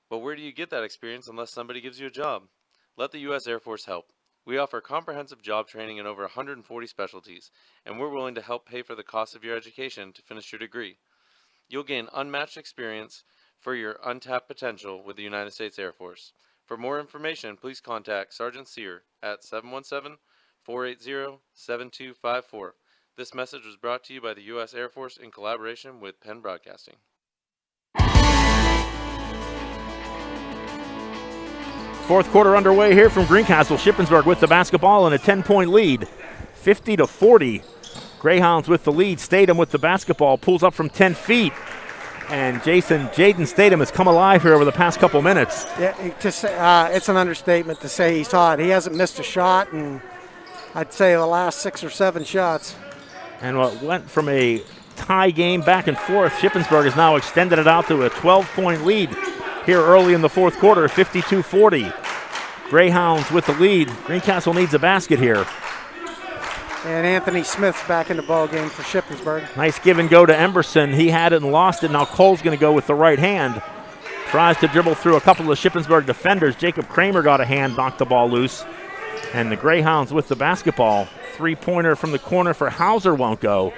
But where do you get that experience unless somebody gives you a job? Let the U.S. Air Force help. We offer comprehensive job training in over 140 specialties, and we're willing to help pay for the cost of your education to finish your degree. You'll gain unmatched experience for your untapped potential with the United States Air Force. For more information, please contact Sergeant Sear at 717-480-7254. This message was brought to you by the U.S. Air Force in collaboration with Penn Broadcasting. Fourth quarter underway here from Greencastle. Shippensburg with the basketball and a 10-point lead, 50-40. Greyhounds with the lead. Statham with the basketball, pulls up from 10 feet. And Jaden Statham has come alive here over the past couple minutes. Yeah, to say, it's an understatement to say he's hot. He hasn't missed a shot in, I'd say, the last 6 or 7 shots. And what went from a tie game back and forth, Shippensburg has now extended it out to a 12-point lead here early in the fourth quarter, 52-40. Greyhounds with the lead. Greencastle needs a basket here. And Anthony Smith's back in the ball game for Shippensburg. Nice give and go to Emberson. He had it and lost it. Now Cole's going to go with the right hand. Tries to dribble through a couple of Shippensburg defenders. Jacob Kramer got a hand, knocked the ball loose. And the Greyhounds with the basketball. Three-pointer from the corner for Hauser won't go.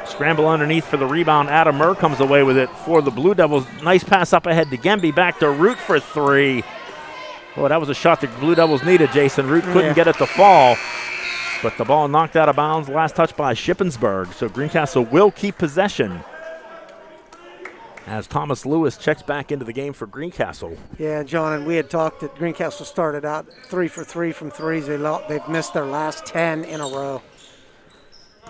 Scramble underneath for the rebound. Adam Murr comes away with it for the Blue Devils. Nice pass up ahead to Gemby. Back to Root for three. Oh, that was a shot the Blue Devils needed, Jason. Root couldn't get it to fall. But the ball knocked out of bounds. Last touch by Shippensburg. So Greencastle will keep possession as Thomas Lewis checks back into the game for Greencastle. Yeah, John, and we had talked that Greencastle started out 3 for 3 from threes. They've missed their last 10 in a row.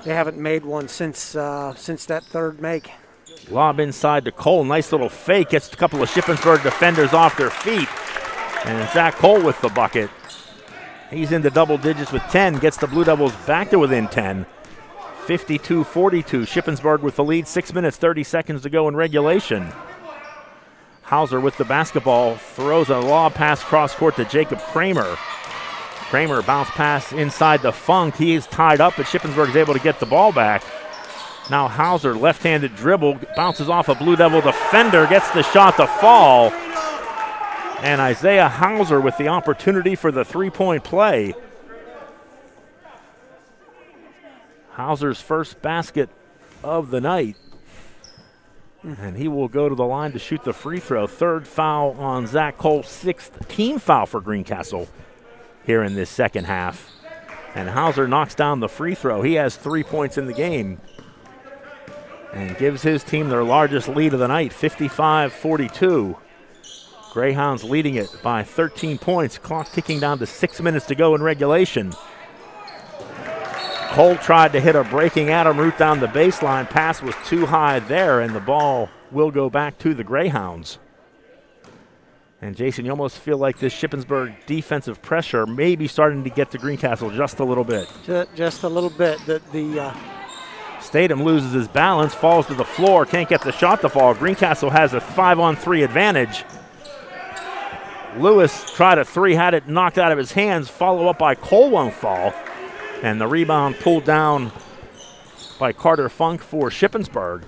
They haven't made one since that third make. Lob inside to Cole. Nice little fake. Gets a couple of Shippensburg defenders off their feet. And Zach Cole with the bucket. He's into double digits with 10. Gets the Blue Devils back to within 10. 52-42. Shippensburg with the lead. 6 minutes, 30 seconds to go in regulation. Hauser with the basketball. Throws a lob pass cross court to Jacob Kramer. Kramer bounce pass inside the Funk. He is tied up, but Shippensburg is able to get the ball back. Now Hauser, left-handed dribble, bounces off a Blue Devil defender, gets the shot to fall. And Isaiah Hauser with the opportunity for the three-point play. Hauser's first basket of the night. And he will go to the line to shoot the free throw. Third foul on Zach Cole, sixth team foul for Greencastle here in this second half. And Hauser knocks down the free throw. He has 3 points in the game and gives his team their largest lead of the night, 55-42. Greyhounds leading it by 13 points. Clock ticking down to 6 minutes to go in regulation. Cole tried to hit a breaking Adam Root down the baseline. Pass was too high there, and the ball will go back to the Greyhounds. And Jason, you almost feel like this Shippensburg defensive pressure may be starting to get to Greencastle just a little bit. Just a little bit. Statham loses his balance, falls to the floor, can't get the shot to fall. Greencastle has a 5-on-3 advantage. Lewis tried a three, had it knocked out of his hands. Follow up by Cole won't fall. And the rebound pulled down by Carter Funk for Shippensburg.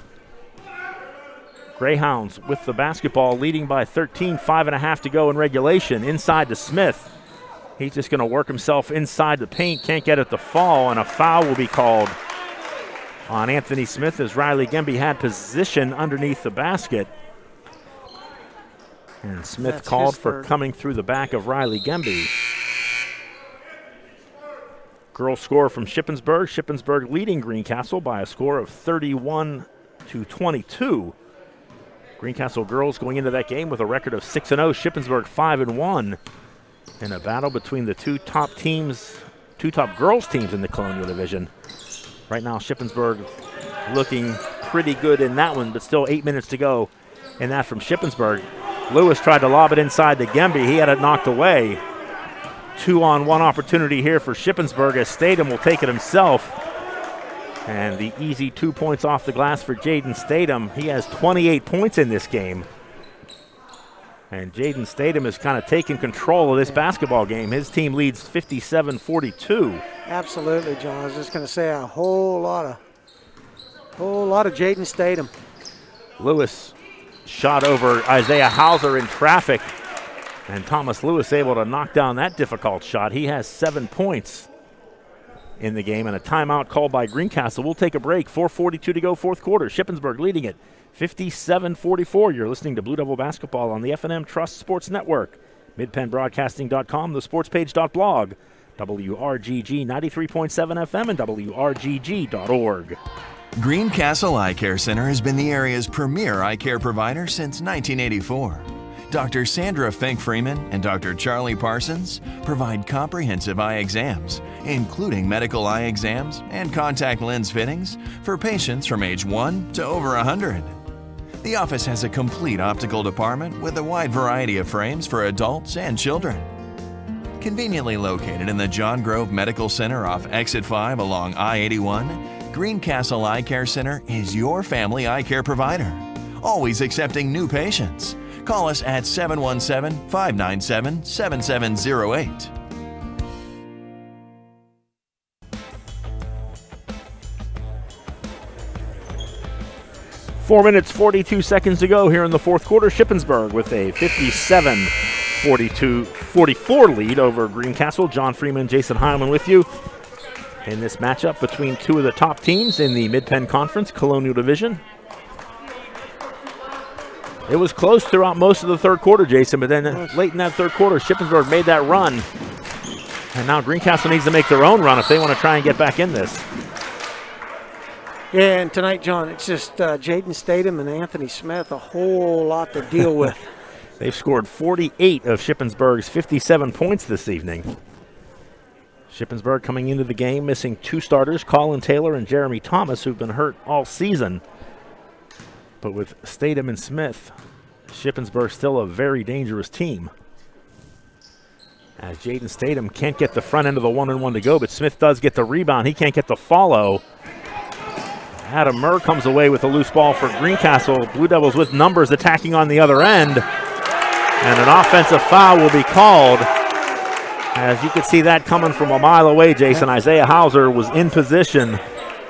Greyhounds with the basketball, leading by 13, 5.5 to go in regulation. Inside to Smith. He's just going to work himself inside the paint, can't get it to fall, and a foul will be called on Anthony Smith as Riley Gemby had position underneath the basket. And Smith called for coming through the back of Riley Gemby. Girls score from Shippensburg. Shippensburg leading Greencastle by a score of 31-22. Greencastle girls going into that game with a record of 6-0, Shippensburg 5-1, in a battle between the two top girls teams in the Colonial Division. Right now, Shippensburg looking pretty good in that one, but still 8 minutes to go in that from Shippensburg. Lewis tried to lob it inside to Gemby. He had it knocked away. 2-on-1 opportunity here for Shippensburg as Statham will take it himself. And the easy 2 points off the glass for Jaden Statham. He has 28 points in this game. And Jaden Statham is kind of taking control of this basketball game. His team leads 57-42. Absolutely, John. I was just going to say a whole lot of Jaden Statham. Lewis shot over Isaiah Hauser in traffic. And Thomas Lewis able to knock down that difficult shot. He has 7 points in the game, and a timeout called by Greencastle. We'll take a break. 4:42 to go, fourth quarter. Shippensburg leading it 57-44. You're listening to Blue Devil Basketball on the F&M Trust Sports Network, midpennbroadcasting.com, thesportspage.blog, WRGG 93.7 FM, and WRGG.org. Greencastle Eye Care Center has been the area's premier eye care provider since 1984. Dr. Sandra Fink-Freeman and Dr. Charlie Parsons provide comprehensive eye exams, including medical eye exams and contact lens fittings for patients from age 1 to over 100. The office has a complete optical department with a wide variety of frames for adults and children. Conveniently located in the John Grove Medical Center off Exit 5 along I-81, Greencastle Eye Care Center is your family eye care provider, always accepting new patients. Call us at 717-597-7708. Four minutes, 42 seconds to go here in the fourth quarter. Shippensburg with a 57-44 lead over Greencastle. John Freeman, Jason Heilman with you in this matchup between two of the top teams in the Mid-Penn Conference Colonial Division. It was close throughout most of the third quarter, Jason, but then late in that third quarter, Shippensburg made that run. And now Greencastle needs to make their own run if they want to try and get back in this. Yeah, and tonight, John, it's just Jaden Statham and Anthony Smith, a whole lot to deal with. They've scored 48 of Shippensburg's 57 points this evening. Shippensburg coming into the game missing two starters, Colin Taylor and Jeremy Thomas, who've been hurt all season. But with Statham and Smith, Shippensburg still a very dangerous team. As Jaden Statham can't get the front end of the one-on-one to go, but Smith does get the rebound. He can't get the follow. Adam Murr comes away with a loose ball for Greencastle. Blue Devils with numbers attacking on the other end. And an offensive foul will be called. As you could see that coming from a mile away, Jason. Isaiah Hauser was in position.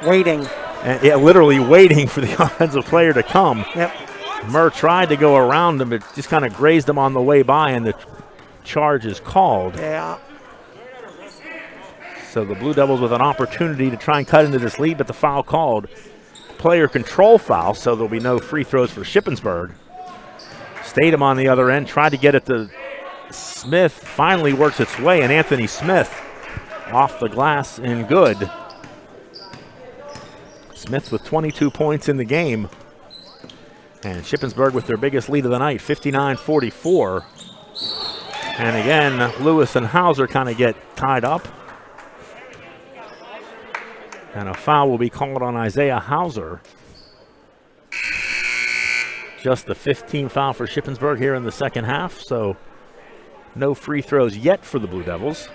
Waiting. And literally waiting for the offensive player to come. Yep. Murr tried to go around him, but just kind of grazed him on the way by, and the charge is called. Yeah. So the Blue Devils with an opportunity to try and cut into this lead, but the foul called. Player control foul, so there'll be no free throws for Shippensburg. Statham on the other end tried to get it to Smith, finally works its way, and Anthony Smith off the glass and good. Smith with 22 points in the game. And Shippensburg with their biggest lead of the night, 59-44. And again, Lewis and Hauser kind of get tied up. And a foul will be called on Isaiah Hauser. Just the 15th foul for Shippensburg here in the second half, so no free throws yet for the Blue Devils.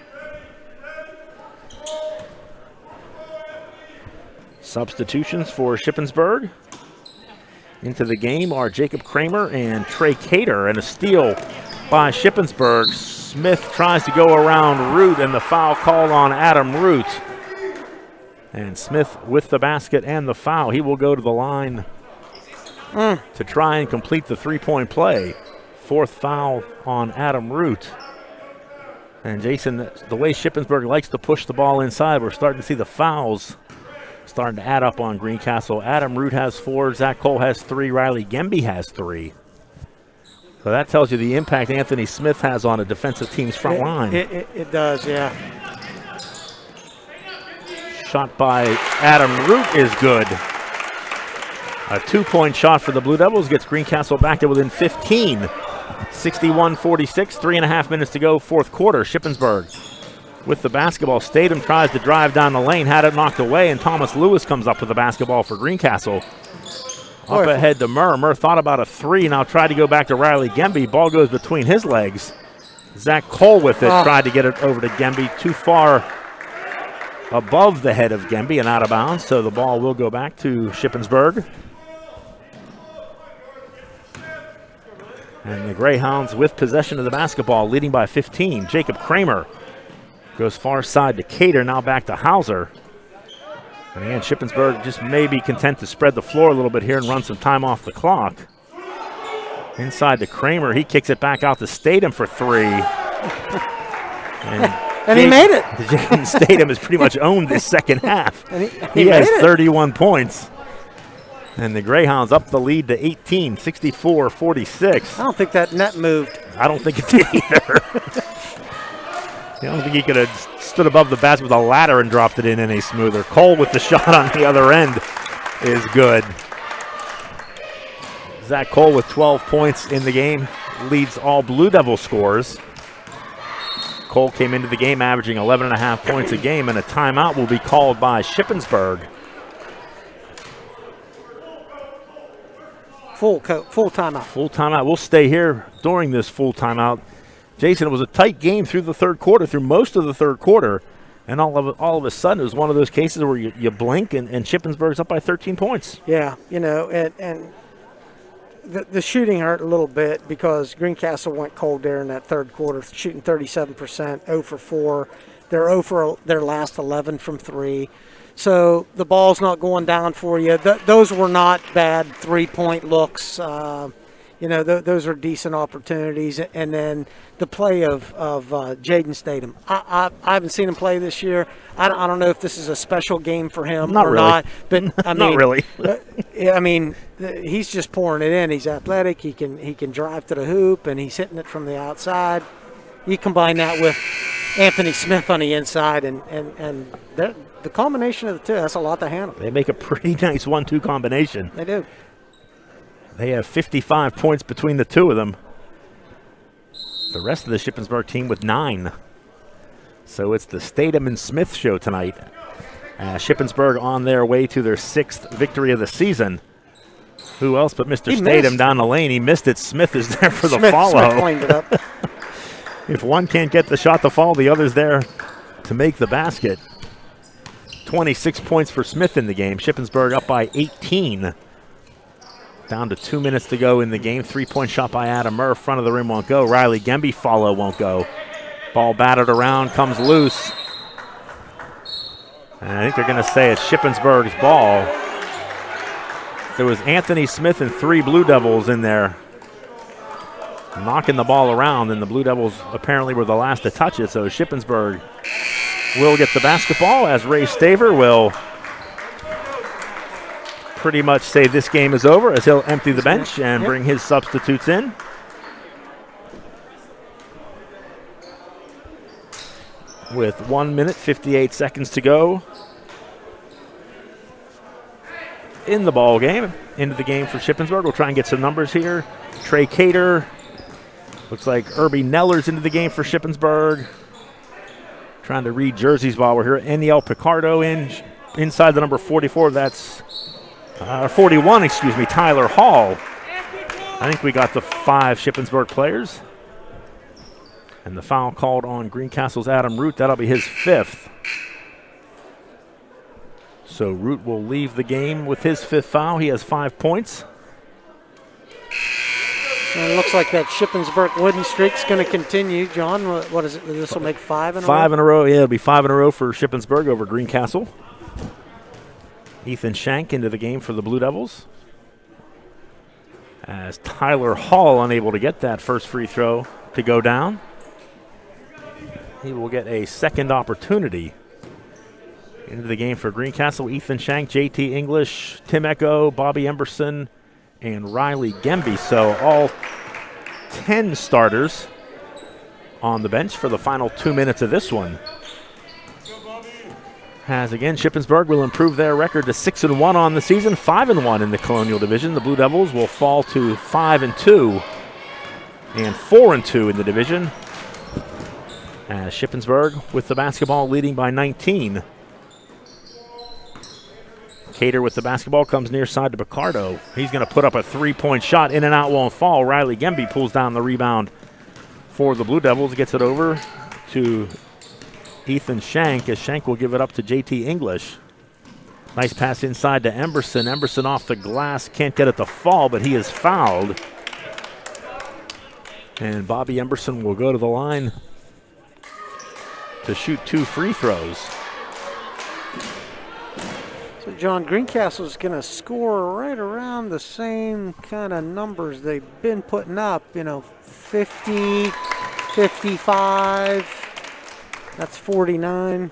Substitutions for Shippensburg. Into the game are Jacob Kramer and Trey Cater, and a steal by Shippensburg. Smith tries to go around Root, and the foul called on Adam Root. And Smith with the basket and the foul. He will go to the line to try and complete the three-point play. Fourth foul on Adam Root. And Jason, the way Shippensburg likes to push the ball inside, we're starting to see the fouls starting to add up on Greencastle. Adam Root has 4, Zach Cole has 3, Riley Gemby has 3. So that tells you the impact Anthony Smith has on a defensive team's front line. It does, yeah. Shot by Adam Root is good. A 2-point shot for the Blue Devils gets Greencastle back to within 15. 61-46, 3.5 minutes to go, fourth quarter. Shippensburg with the basketball. Statham tries to drive down the lane, had it knocked away, and Thomas Lewis comes up with the basketball for Greencastle. Up ahead to Murr. Murr thought about a three, now tried to go back to Riley Gemby. Ball goes between his legs. Zach Cole with it, tried to get it over to Gemby, too far above the head of Gemby and out of bounds, so the ball will go back to Shippensburg. And the Greyhounds with possession of the basketball, leading by 15. Jacob Kramer goes far side to Cater, now back to Hauser. And again, Shippensburg just may be content to spread the floor a little bit here and run some time off the clock. Inside to Kramer, he kicks it back out to Statham for three. And he made it. Jaden Statham has pretty much owned this second half. And he has 31 points. And the Greyhounds up the lead to 18, 64-46. I don't think that net moved. I don't think it did either. I don't think he could have stood above the basket with a ladder and dropped it in any smoother. Cole with the shot on the other end is good. Zach Cole with 12 points in the game leads all Blue Devil scores. Cole came into the game averaging 11.5 points a game, and a timeout will be called by Shippensburg. Full timeout. Full timeout. We'll stay here during this full timeout. Jason, it was a tight game through the third quarter, through most of the third quarter, and all of a sudden it was one of those cases where you blink and Shippensburg's up by 13 points. Yeah, and the shooting hurt a little bit because Greencastle went cold there in that third quarter, shooting 37%, 0 for 4. They're 0 for their last 11 from 3. So the ball's not going down for you. Those were not bad three-point looks. Those are decent opportunities. And then the play of Jaden Statham. I haven't seen him play this year. I don't know if this is a special game for him not or really. not. But I mean, not really. He's just pouring it in. He's athletic. He can drive to the hoop, and he's hitting it from the outside. You combine that with Anthony Smith on the inside, and the combination of the two, that's a lot to handle. They make a pretty nice 1-2 combination. They do. They have 55 points between the two of them. The rest of the Shippensburg team with 9. So it's the Statham and Smith show tonight. Shippensburg on their way to their 6th victory of the season. Who else but Mr. Statham down the lane? He missed it. Smith is there for the follow. Smith cleaned it up. If one can't get the shot to fall, the other's there to make the basket. 26 points for Smith in the game. Shippensburg up by 18. Down to 2 minutes to go in the game. 3-point shot by Adam Murr. Front of the rim won't go. Riley Gemby follow won't go. Ball batted around, comes loose. And I think they're going to say it's Shippensburg's ball. There was Anthony Smith and 3 Blue Devils in there knocking the ball around, and the Blue Devils apparently were the last to touch it. So Shippensburg will get the basketball as Ray Staver will pretty much say this game is over as he'll empty the bench and bring his substitutes in. With 1 minute, 58 seconds to go in the ball game. Into the game for Shippensburg. We'll try and get some numbers here. Trey Cater. Looks like Irby Neller's into the game for Shippensburg. Trying to read jerseys while we're here. Eniel Picardo inside the number 44. That's 41, excuse me, Tyler Hall. I think we got the 5 Shippensburg players. And the foul called on Greencastle's Adam Root. That'll be his 5th. So Root will leave the game with his 5th foul. He has 5 points. And it looks like that Shippensburg winning streak's going to continue. John, what is it? This will make 5 in a row? 5 in a row. Yeah, it'll be 5 in a row for Shippensburg over Greencastle. Ethan Shank into the game for the Blue Devils. As Tyler Hall unable to get that first free throw to go down. He will get a second opportunity. Into the game for Greencastle, Ethan Shank, JT English, Tim Echo, Bobby Emberson, and Riley Gemby. So all 10 starters on the bench for the final 2 minutes of this one. As again, Shippensburg will improve their record to 6-1 on the season, 5-1 in the Colonial Division. The Blue Devils will fall to 5-2 and 4-2 in the division. As Shippensburg with the basketball leading by 19. Cater with the basketball comes near side to Picardo. He's going to put up a three-point shot. In and out won't fall. Riley Gemby pulls down the rebound for the Blue Devils. Gets it over to Ethan Shank, as Shank will give it up to JT English. Nice pass inside to Emberson. Emberson off the glass. Can't get it to fall, but he is fouled. And Bobby Emberson will go to the line to shoot 2 free throws. So, John, Greencastle is going to score right around the same kind of numbers they've been putting up, 50, 55. That's 49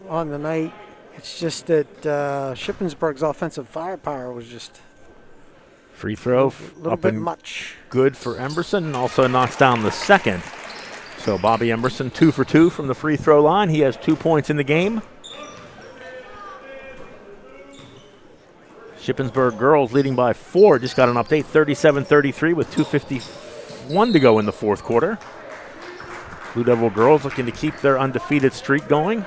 on the night. It's just that Shippensburg's offensive firepower was just free throw a little bit much. Good for Emberson, and also knocks down the second. So Bobby Emberson 2 for 2 from the free throw line. He has 2 points in the game. Shippensburg girls leading by 4. Just got an update, 37-33 with 2:51 to go in the fourth quarter. Blue Devil girls looking to keep their undefeated streak going.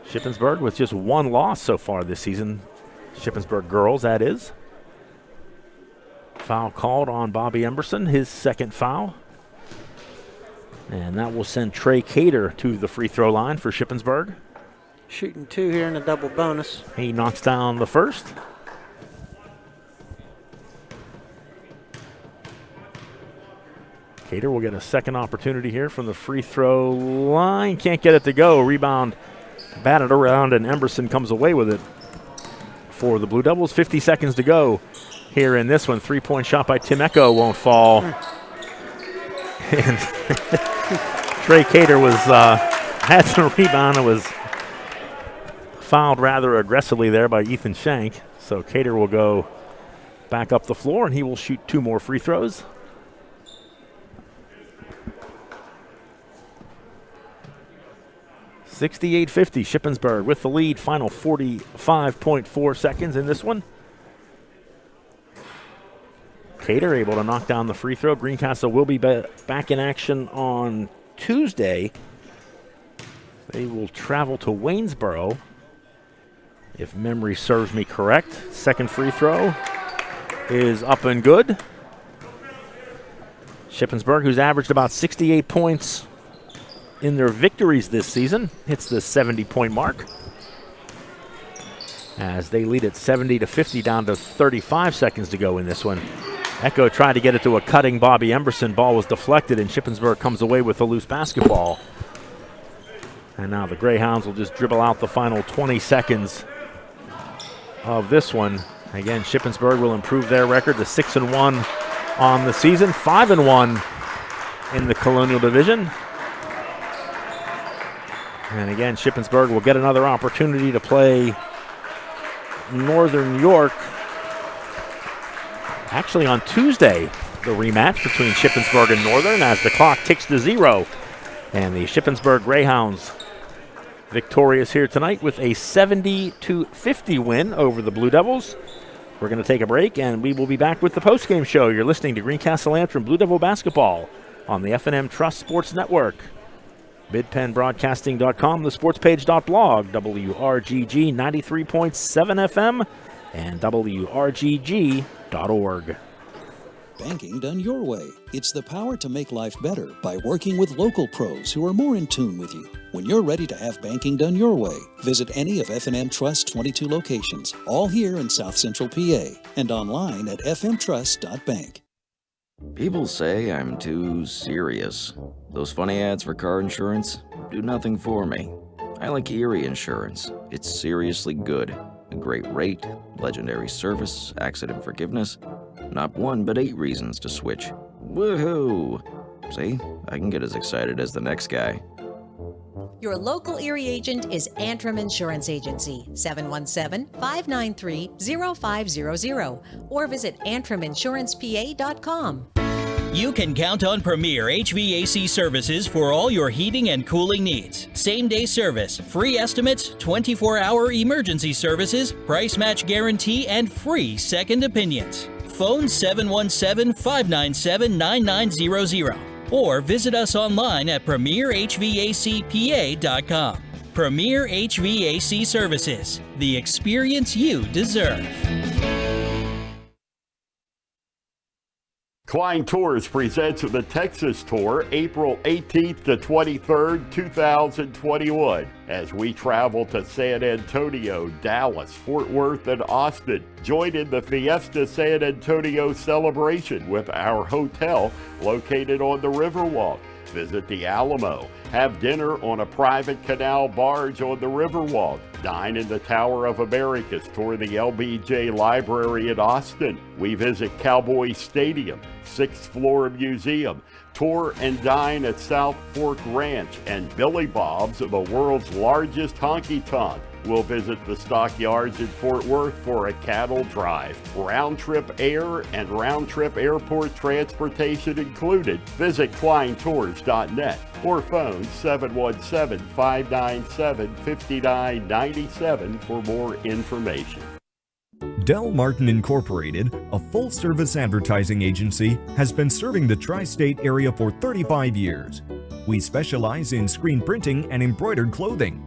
Shippensburg with just 1 loss so far this season. Shippensburg girls, that is. Foul called on Bobby Emberson, his second foul. And that will send Trey Cater to the free throw line for Shippensburg. Shooting 2 here in a double bonus. He knocks down the first. Cater will get a second opportunity here from the free throw line. Can't get it to go. Rebound batted around, and Emberson comes away with it for the Blue Devils. 50 seconds to go here in this one. 3-point shot by Tim Echo won't fall. And Trey Cater was had some rebound and was fouled rather aggressively there by Ethan Shank. So Cater will go back up the floor, and he will shoot 2 more free throws. .50 Shippensburg with the lead. Final 45.4 seconds in this one. Cater able to knock down the free throw. Greencastle will be back in action on Tuesday. They will travel to Waynesboro, if memory serves me correct. Second free throw is up and good. Shippensburg, who's averaged about 68 points in their victories this season, hits the 70-point mark as they lead at 70-50, down to 35 seconds to go in this one. Echo tried to get it to a cutting Bobby Emberson. Ball was deflected, and Shippensburg comes away with a loose basketball. And now the Greyhounds will just dribble out the final 20 seconds of this one. Again, Shippensburg will improve their record to 6-1 on the season, 5-1 in the Colonial Division. And again, Shippensburg will get another opportunity to play Northern York. Actually on Tuesday, the rematch between Shippensburg and Northern as the clock ticks to 0. And the Shippensburg Greyhounds victorious here tonight with a 70-50 win over the Blue Devils. We're going to take a break, and we will be back with the postgame show. You're listening to Greencastle Antrim Blue Devil Basketball on the F&M Trust Sports Network. MidPennBroadcasting.com, the sportspage.blog, WRGG 93.7 FM, and WRGG.org. Banking done your way. It's the power to make life better by working with local pros who are more in tune with you. When you're ready to have banking done your way, visit any of F&M Trust's 22 locations, all here in South Central PA, and online at fmtrust.bank. People say I'm too serious. Those funny ads for car insurance do nothing for me. I like Erie Insurance. It's seriously good. A great rate, legendary service, accident forgiveness. Not 1 but 8 reasons to switch. Woohoo! See, I can get as excited as the next guy. Your local Erie agent is Antrim Insurance Agency, 717-593-0500, or visit antriminsurancepa.com. You can count on Premier HVAC services for all your heating and cooling needs. Same-day service, free estimates, 24-hour emergency services, price match guarantee, and free second opinions. Phone 717-597-9900 or visit us online at premierhvacpa.com. Premier HVAC Services, the experience you deserve. Klein Tours presents the Texas Tour April 18th to 23rd, 2021 as we travel to San Antonio, Dallas, Fort Worth, and Austin. Join in the Fiesta San Antonio celebration with our hotel located on the Riverwalk. Visit the Alamo, have dinner on a private canal barge on the Riverwalk, dine in the Tower of Americas, tour the LBJ Library in Austin. We visit Cowboy Stadium, 6th Floor Museum, tour and dine at South Fork Ranch and Billy Bob's, the world's largest honky-tonk. We'll visit the stockyards in Fort Worth for a cattle drive. Round-trip air and round-trip airport transportation included. Visit kleintours.net or phone 717-597-5997 for more information. Del Martin Incorporated, a full-service advertising agency, has been serving the tri-state area for 35 years. We specialize in screen printing and embroidered clothing.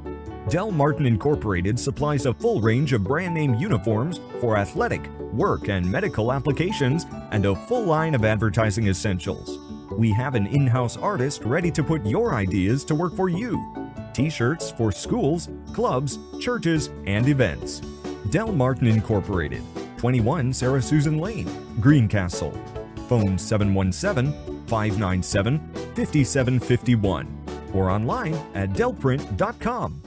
Del Martin Incorporated supplies a full range of brand name uniforms for athletic, work, and medical applications, and a full line of advertising essentials. We have an in-house artist ready to put your ideas to work for you. T-shirts for schools, clubs, churches, and events. Del Martin Incorporated, 21 Sarah Susan Lane, Greencastle. Phone 717-597-5751 or online at delprint.com.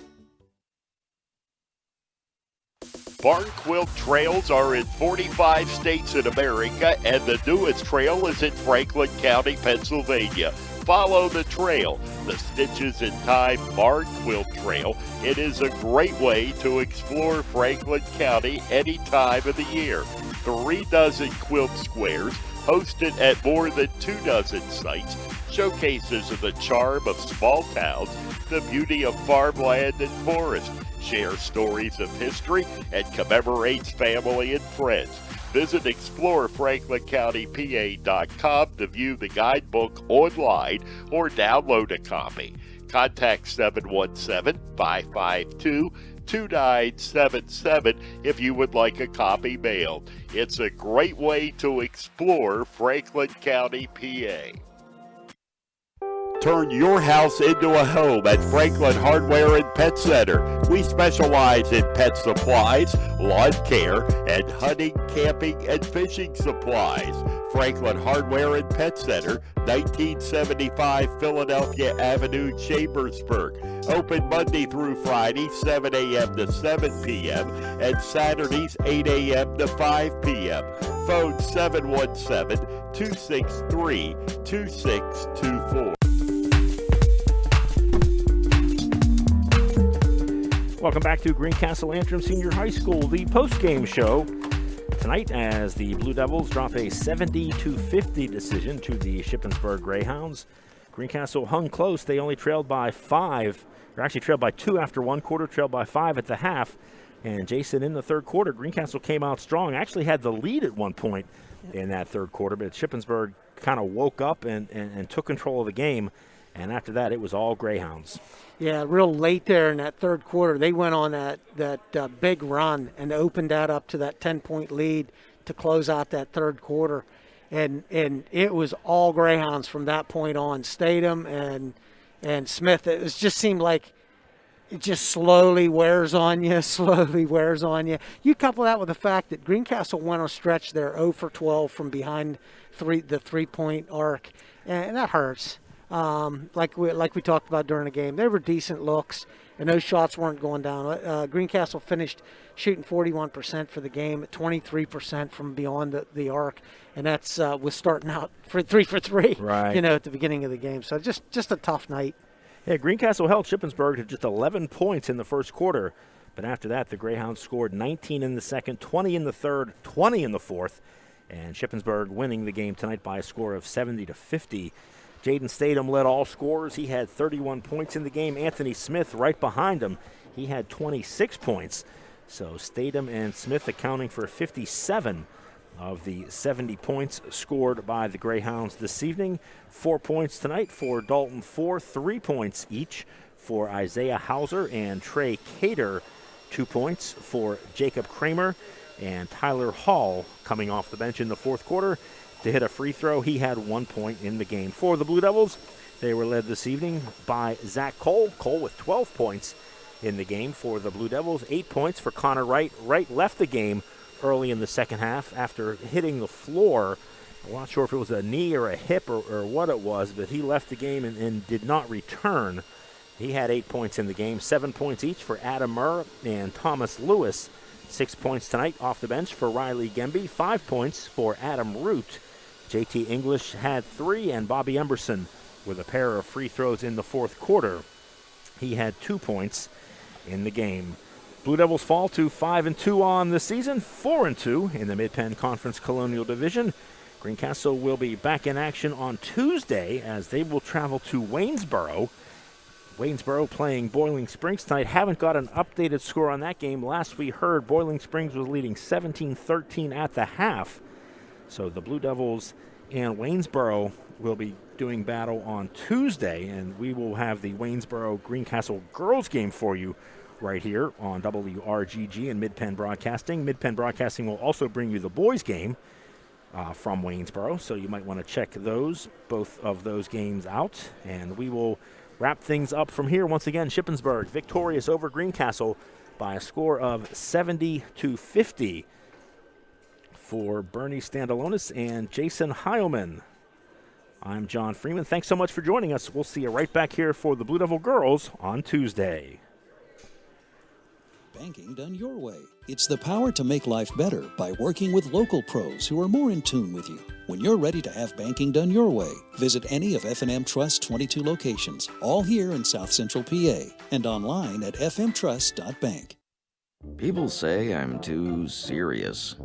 Barn Quilt trails are in 45 states in America, and the newest trail is in Franklin County, Pennsylvania. Follow the trail, the Stitches in Time Barn Quilt Trail. It is a great way to explore Franklin County any time of the year. 3 dozen quilt squares, hosted at more than 2 dozen sites, showcases of the charm of small towns, the beauty of farmland and forest, share stories of history, and commemorates family and friends. Visit explorefranklincountypa.com to view the guidebook online or download a copy. Contact 717-552-2977 if you would like a copy mailed. It's a great way to explore Franklin County, PA. Turn your house into a home at Franklin Hardware and Pet Center. We specialize in pet supplies, lawn care, and hunting, camping, and fishing supplies. Franklin Hardware and Pet Center, 1975 Philadelphia Avenue, Shippensburg. Open Monday through Friday, 7 a.m. to 7 p.m. and Saturdays, 8 a.m. to 5 p.m. Phone 717-263-2624. Welcome back to Greencastle Antrim Senior High School, the post-game show. Tonight, as the Blue Devils drop a 70-50 decision to the Shippensburg Greyhounds. Greencastle hung close. They only trailed by 5, or actually trailed by 2 after one quarter, trailed by 5 at the half. And Jason, in the third quarter, Greencastle came out strong. Actually had the lead at one point in that third quarter, but Shippensburg kind of woke up and took control of the game. And after that, it was all Greyhounds. Yeah, real late there in that third quarter, they went on that big run and opened that up to that 10-point lead to close out that third quarter. And it was all Greyhounds from that point on. Statham and Smith, it just seemed like it just slowly wears on you. You couple that with the fact that Greencastle went on a stretch there 0 for 12 from behind the three-point arc, and that hurts. Like we talked about during the game, they were decent looks, and those shots weren't going down. Greencastle finished shooting 41% for the game, at 23% from beyond the arc, and that's was starting out for 3 for 3, right? At the beginning of the game. So just a tough night. Yeah, Greencastle held Shippensburg to just 11 points in the first quarter, but after that, the Greyhounds scored 19 in the second, 20 in the third, 20 in the fourth. and Shippensburg winning the game tonight by a score of 70-50. Jaden Statham led all scorers. He had 31 points in the game. Anthony Smith right behind him. He had 26 points. So Statham and Smith accounting for 57 of the 70 points scored by the Greyhounds this evening. 4 points tonight for Dalton Ford, 3 points each for Isaiah Hauser and Trey Cater, 2 points for Jacob Kramer, and Tyler Hall coming off the bench in the fourth quarter to hit a free throw. He had 1 point in the game. For the Blue Devils, they were led this evening by Zach Cole. Cole with 12 points in the game for the Blue Devils. 8 points for Connor Wright. Wright left the game early in the second half after hitting the floor. I'm not sure if it was a knee or a hip or what it was, but he left the game and did not return. He had 8 points in the game. 7 points each for Adam Murr and Thomas Lewis. 6 points tonight off the bench for Riley Gemby. 5 points for Adam Root. JT English had 3, and Bobby Emberson with a pair of free throws in the fourth quarter. He had 2 points in the game. Blue Devils fall to 5-2 on the season, 4-2 in the Mid-Penn Conference Colonial Division. Greencastle will be back in action on Tuesday as they will travel to Waynesboro. Waynesboro playing Boiling Springs tonight. Haven't got an updated score on that game. Last we heard, Boiling Springs was leading 17-13 at the half. So the Blue Devils and Waynesboro will be doing battle on Tuesday, and we will have the Waynesboro Greencastle girls game for you right here on WRGG and Mid-Penn Broadcasting. Mid-Penn Broadcasting will also bring you the boys game from Waynesboro, so you might want to check both of those games out, and we will wrap things up from here. Once again, Shippensburg victorious over Greencastle by a score of 70-50 for Bernie Standalonis and Jason Heilman. I'm John Freeman. Thanks so much for joining us. We'll see you right back here for the Blue Devil girls on Tuesday. Banking done your way. It's the power to make life better by working with local pros who are more in tune with you. When you're ready to have banking done your way, visit any of F&M Trust's 22 locations, all here in South Central PA, and online at fmtrust.bank. People say I'm too serious.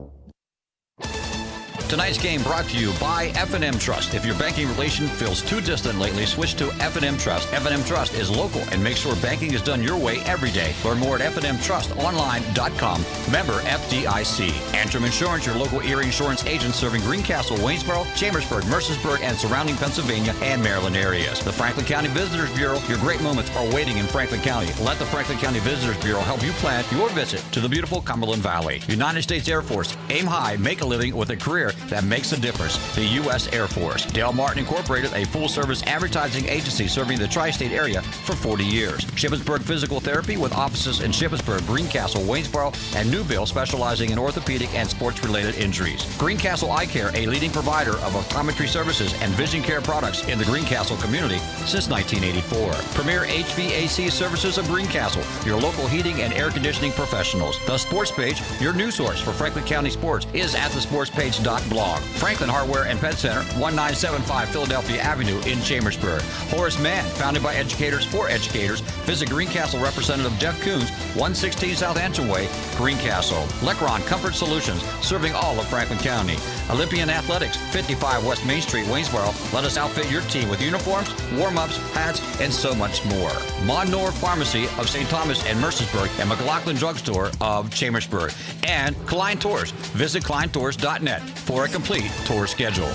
Tonight's game brought to you by F&M Trust. If your banking relation feels too distant lately, switch to F&M Trust. F&M Trust is local and makes sure banking is done your way every day. Learn more at fnmtrustonline.com. Member FDIC. Antrim Insurance, your local Erie insurance agent serving Greencastle, Waynesboro, Chambersburg, Mercersburg, and surrounding Pennsylvania and Maryland areas. The Franklin County Visitors Bureau, your great moments are waiting in Franklin County. Let the Franklin County Visitors Bureau help you plan your visit to the beautiful Cumberland Valley. United States Air Force. Aim high, make a living with a career that makes a difference. The U.S. Air Force. Dale Martin Incorporated, a full-service advertising agency serving the tri-state area for 40 years. Shippensburg Physical Therapy with offices in Shippensburg, Greencastle, Waynesboro, and Newville, specializing in orthopedic and sports-related injuries. Greencastle Eye Care, a leading provider of optometry services and vision care products in the Greencastle community since 1984. Premier HVAC Services of Greencastle, your local heating and air conditioning professionals. The Sports Page, your news source for Franklin County sports, is at thesportspage.blog. Franklin Hardware and Pet Center, 1975 Philadelphia Avenue in Chambersburg. Horace Mann, founded by educators for educators. Visit Greencastle Representative Jeff Coons, 116 South Antrim Way, Greencastle. Lecron Comfort Solutions, serving all of Franklin County. Olympian Athletics, 55 West Main Street, Waynesboro. Let us outfit your team with uniforms, warm-ups, hats, and so much more. Monor Pharmacy of St. Thomas and Mercersburg, and McLaughlin Drugstore of Chambersburg. And Klein Tours. Visit kleintours.net for a complete tour schedule.